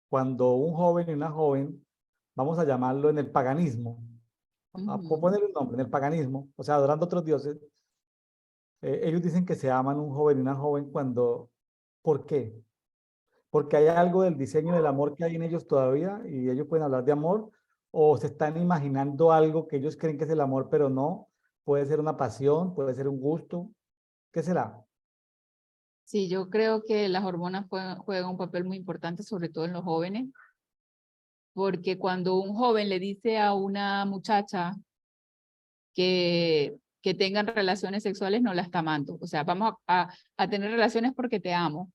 Cuando un joven y una joven, vamos a llamarlo en el paganismo, por ponerle un nombre, en el paganismo, o sea, adorando a otros dioses, ellos dicen que se aman un joven y una joven cuando, ¿por qué? Porque hay algo del diseño del amor que hay en ellos todavía y ellos pueden hablar de amor o se están imaginando algo que ellos creen que es el amor, pero no, puede ser una pasión, puede ser un gusto, ¿qué será? Sí, yo creo que las hormonas juegan un papel muy importante, sobre todo en los jóvenes, porque cuando un joven le dice a una muchacha que tengan relaciones sexuales, no la está amando. O sea, vamos a tener relaciones porque te amo.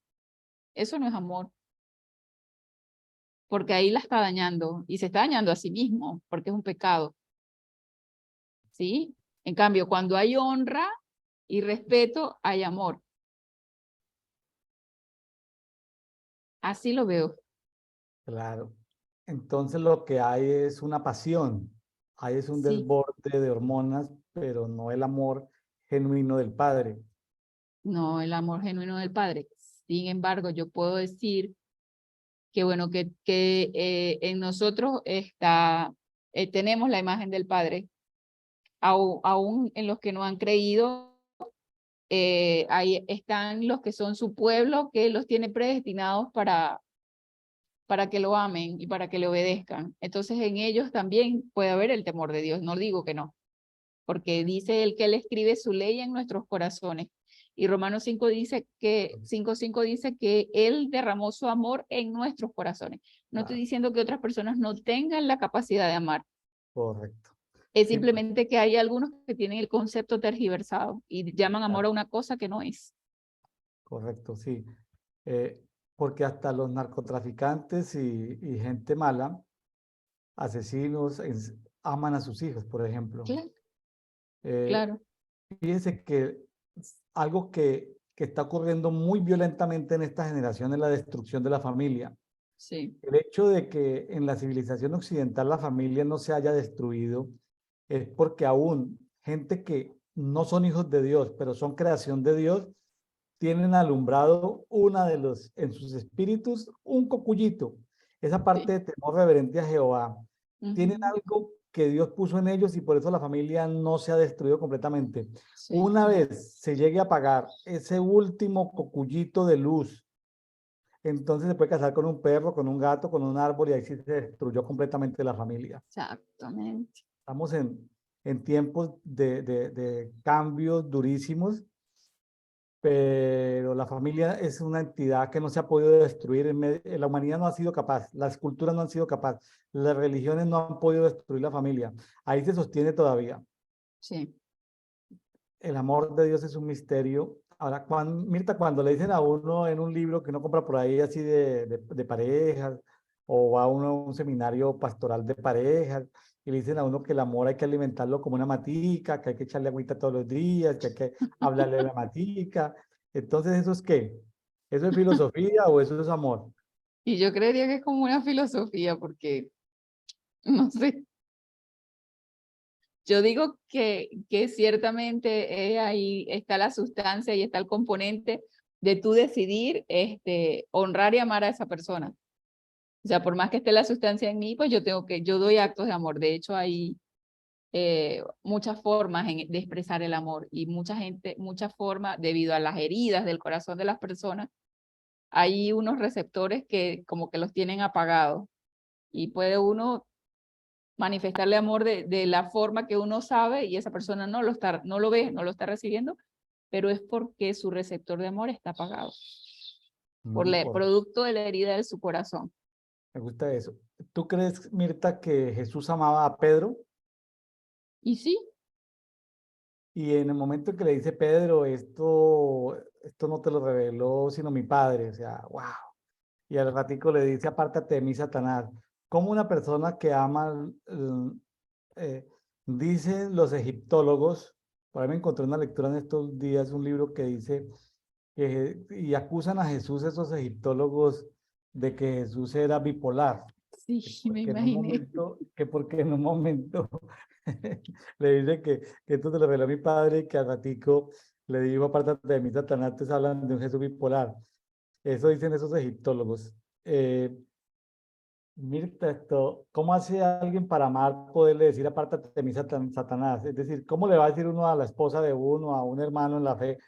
Eso no es amor, porque ahí la está dañando y se está dañando a sí mismo, porque es un pecado. ¿Sí? En cambio, cuando hay honra y respeto, hay amor. Así lo veo. Claro. Entonces lo que hay es una pasión, hay es un Sí. desborde de hormonas, pero no el amor genuino del padre. No, el amor genuino del Padre. Sin embargo, yo puedo decir que bueno, que en nosotros tenemos la imagen del Padre, aún en los que no han creído, ahí están los que son su pueblo, que los tiene predestinados para que lo amen y para que le obedezcan. Entonces en ellos también puede haber el temor de Dios, no digo que no, porque dice él que él escribe su ley en nuestros corazones. Y Romanos 5:5 dice que él derramó su amor en nuestros corazones. No estoy Claro, diciendo que otras personas no tengan la capacidad de amar. correcto. Es Sí, pues, simplemente que hay algunos que tienen el concepto tergiversado y llaman amor claro, a una cosa que no es. correcto, sí. Eh, Porque hasta los narcotraficantes y gente mala, asesinos, aman a sus hijos, por ejemplo. Claro, Eh, claro, Fíjense que algo que está ocurriendo muy violentamente en esta generación es la destrucción de la familia. sí, El hecho de que en la civilización occidental la familia no se haya destruido es porque aún gente que no son hijos de Dios, pero son creación de Dios, tienen alumbrado una de los, en sus espíritus, un cocuyito. Esa parte sí. de temor reverente a Jehová. Tienen Ujú, algo que Dios puso en ellos y por eso la familia no se ha destruido completamente. sí, Una vez se llegue a apagar ese último cocuyito de luz, entonces se puede casar con un perro, con un gato, con un árbol y ahí sí se destruyó completamente la familia. exactamente. Estamos en tiempos de cambios durísimos, pero la familia es una entidad que no se ha podido destruir. La humanidad no ha sido capaz, las culturas no han sido capaz, las religiones no han podido destruir la familia. Ahí se sostiene todavía. Sí. El amor de Dios es un misterio. Ahora, Mirta, cuando le dicen a uno en un libro que uno compra por ahí así de parejas, o va a uno a un seminario pastoral de parejas, y le dicen a uno que el amor hay que alimentarlo como una matica, que hay que echarle agüita todos los días, que hay que hablarle a la matica. Entonces, ¿eso es qué? ¿Eso es filosofía o eso es amor? Y yo creería que es como una filosofía, porque, no sé, yo digo que ciertamente ahí está la sustancia y está el componente de tú decidir honrar y amar a esa persona. O sea, por más que esté la sustancia en mí, pues yo doy actos de amor. De hecho, hay muchas formas de expresar el amor y muchas formas, debido a las heridas del corazón de las personas, hay unos receptores que como que los tienen apagados y puede uno manifestarle amor de la forma que uno sabe y esa persona no lo ve, no lo está recibiendo, pero es porque su receptor de amor está apagado por el producto de la herida de su corazón. Me gusta eso. ¿Tú crees, Mirta, que Jesús amaba a Pedro? Y sí, Y en el momento en que le dice Pedro, esto no te lo reveló sino mi padre, o sea, wow. y al ratico le dice, apártate de mí, Satanás. Como una persona que ama, eh, dicen los egiptólogos, por ahí me encontré una lectura en estos días, un libro que dice, y acusan a Jesús esos egiptólogos de que Jesús era bipolar, Sí, me imaginé. que porque en un momento le dice que esto te lo reveló mi padre y que al ratico le dijo, apártate de mí, Satanás, te hablan de un Jesús bipolar. Eso dicen esos egiptólogos. Mirta, esto, ¿cómo hace alguien para amar poderle decir apártate de mí, Satanás? Es decir, ¿cómo le va a decir uno a la esposa de uno, a un hermano en la fe,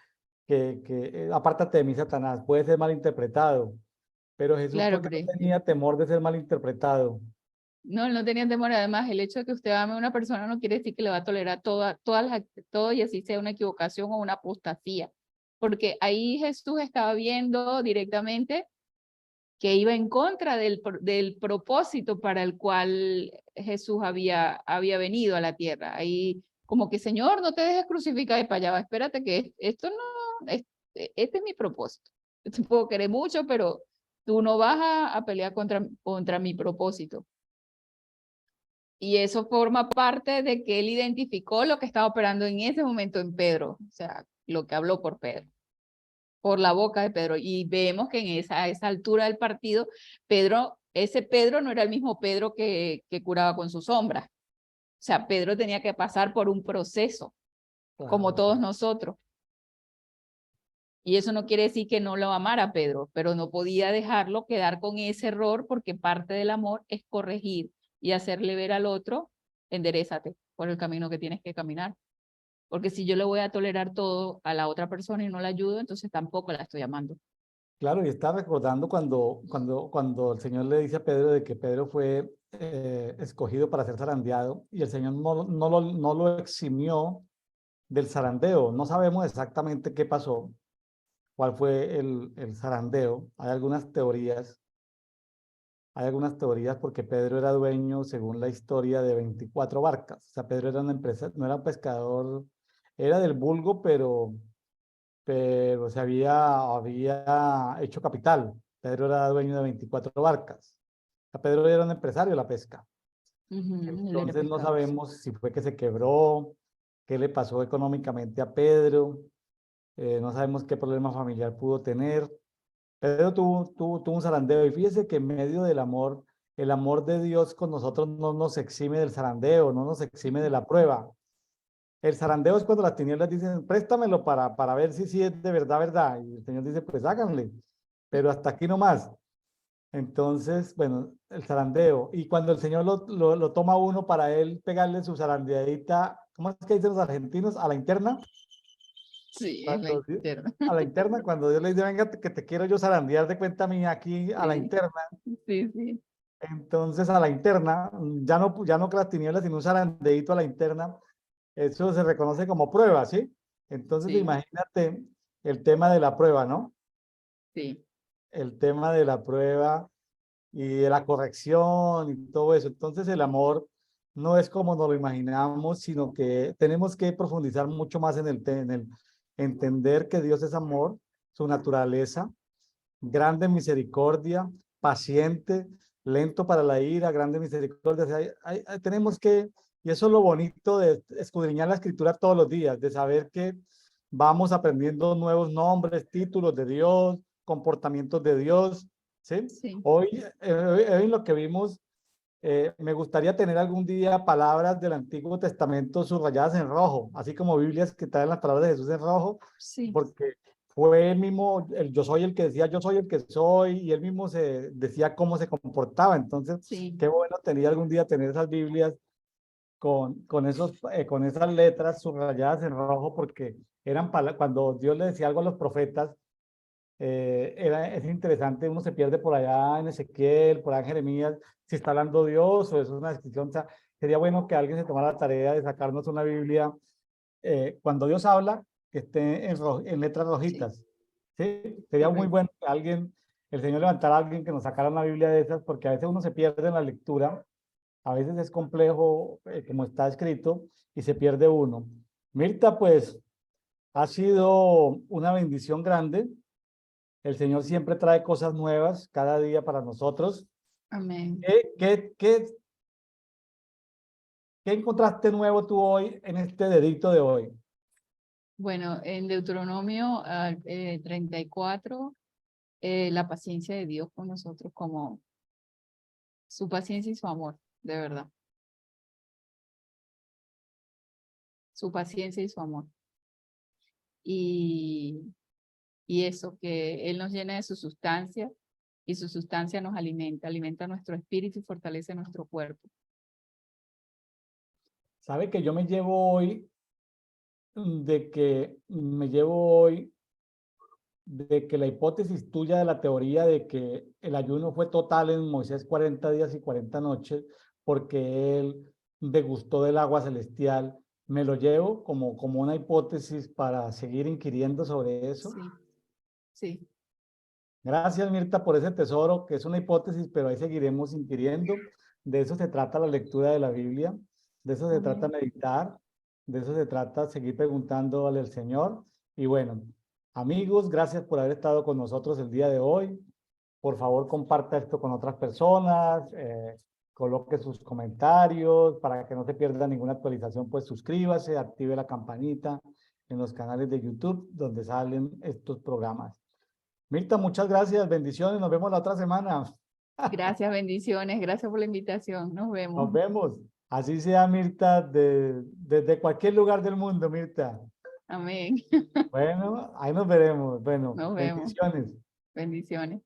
que apártate de mí, Satanás? Puede ser malinterpretado, pero Jesús, Claro, ¿por qué no tenía temor de ser malinterpretado? no, él no tenía temor. Además, el hecho de que usted ame a una persona no quiere decir que le va a tolerar todo y así sea una equivocación o una apostasía. Porque ahí Jesús estaba viendo directamente que iba en contra del propósito para el cual Jesús había venido a la tierra. Ahí como que, Señor, no te dejes crucificar de para allá, espérate que esto no, este es mi propósito. Yo te puedo querer mucho, pero tú no vas a pelear contra mi propósito. Y eso forma parte de que él identificó lo que estaba operando en ese momento en Pedro, o sea, lo que habló por Pedro, por la boca de Pedro. Y vemos que en esa altura del partido, ese Pedro no era el mismo Pedro que curaba con su sombra. O sea, Pedro tenía que pasar por un proceso, como Claro. todos nosotros. Y eso no quiere decir que no lo amara a Pedro, pero no podía dejarlo quedar con ese error porque parte del amor es corregir y hacerle ver al otro, enderézate por el camino que tienes que caminar. Porque si yo le voy a tolerar todo a la otra persona y no la ayudo, entonces tampoco la estoy amando. Claro, y está recordando cuando el Señor le dice a Pedro de que Pedro fue escogido para ser zarandeado y el Señor no lo eximió del zarandeo. No sabemos exactamente qué pasó, cuál fue el zarandeo. Hay algunas teorías porque Pedro era dueño, según la historia, de 24 barcas. O sea, Pedro era una empresa, no era un pescador, era del vulgo, pero había hecho capital. Pedro era dueño de 24 barcas. O sea, Pedro era un empresario de la pesca. Él era Entonces no pescador. sabemos si fue que se quebró, qué le pasó económicamente a Pedro, no sabemos qué problema familiar pudo tener. Pedro tuvo un zarandeo y fíjese que en medio del amor, el amor de Dios con nosotros no nos exime del zarandeo, no nos exime de la prueba. El zarandeo es cuando las tinieblas dicen, préstamelo para ver si es de verdad, verdad. Y el Señor dice, pues háganle, pero hasta aquí nomás. Entonces, bueno, el zarandeo. Y cuando el Señor lo toma uno para él pegarle su zarandeadita, ¿cómo es que dicen los argentinos? A la interna. Sí, es la Cuando interna. a la interna, cuando Dios le dice, venga, que te quiero yo zarandear de cuenta mía aquí a la Sí, interna. sí, sí. Entonces, a la interna, ya no que las tinieblas, sino un zarandeito a la interna. Eso se reconoce como prueba, ¿sí? Entonces, Sí, imagínate el tema de la prueba, ¿no? sí, El tema de la prueba y de la corrección y todo eso. Entonces, el amor no es como nos lo imaginamos, sino que tenemos que profundizar mucho más en el entender que Dios es amor, su naturaleza, grande misericordia, paciente, lento para la ira, grande misericordia. O sea, tenemos que, y eso es lo bonito de escudriñar la escritura todos los días, de saber que vamos aprendiendo nuevos nombres, títulos de Dios, comportamientos de Dios, ¿sí? sí. Hoy en lo que vimos, me gustaría tener algún día palabras del Antiguo Testamento subrayadas en rojo, así como Biblias que traen las palabras de Jesús en rojo, Sí, porque fue él mismo, el yo soy el que decía yo soy el que soy, y él mismo se decía cómo se comportaba. Entonces, sí, qué bueno tenía algún día tener esas Biblias con esas letras subrayadas en rojo, porque cuando Dios le decía algo a los profetas, es interesante, uno se pierde por allá en Ezequiel, por allá en Jeremías, si está hablando Dios o es una descripción. O sea, sería bueno que alguien se tomara la tarea de sacarnos una Biblia, cuando Dios habla, que esté en letras sí, rojitas. ¿Sí? Sería muy correcto. bueno que el Señor levantara a alguien que nos sacara una Biblia de esas, porque a veces uno se pierde en la lectura, a veces es complejo, como está escrito, y se pierde uno. Mirta, pues ha sido una bendición grande El Señor siempre trae cosas nuevas cada día para nosotros. Amén. ¿Qué encontraste nuevo tú hoy en este dedito de hoy? Bueno, en Deuteronomio 34, la paciencia de Dios con nosotros, como su paciencia y su amor, de verdad. Su paciencia y su amor. Y eso, que Él nos llena de su sustancia y su sustancia nos alimenta, alimenta nuestro espíritu y fortalece nuestro cuerpo. ¿Sabe que yo me llevo hoy de que la hipótesis tuya de la teoría de que el ayuno fue total en Moisés 40 días y 40 noches porque él degustó del agua celestial, me lo llevo como una hipótesis para seguir inquiriendo sobre eso? Sí, sí. Gracias, Mirta, por ese tesoro, que es una hipótesis, pero ahí seguiremos inquiriendo. De eso se trata la lectura de la Biblia, de eso se trata Amén. meditar, de eso se trata seguir preguntándole al Señor. Y bueno, amigos, gracias por haber estado con nosotros el día de hoy. Por favor, comparta esto con otras personas, coloque sus comentarios para que no se pierda ninguna actualización, pues suscríbase, active la campanita en los canales de YouTube donde salen estos programas. Mirta, muchas gracias, bendiciones, nos vemos la otra semana. Gracias, bendiciones, gracias por la invitación. Nos vemos. Nos vemos. Así sea, Mirta, desde cualquier lugar del mundo, Mirta. Amén. Bueno, ahí nos veremos. Bueno, Nos vemos. bendiciones. Bendiciones.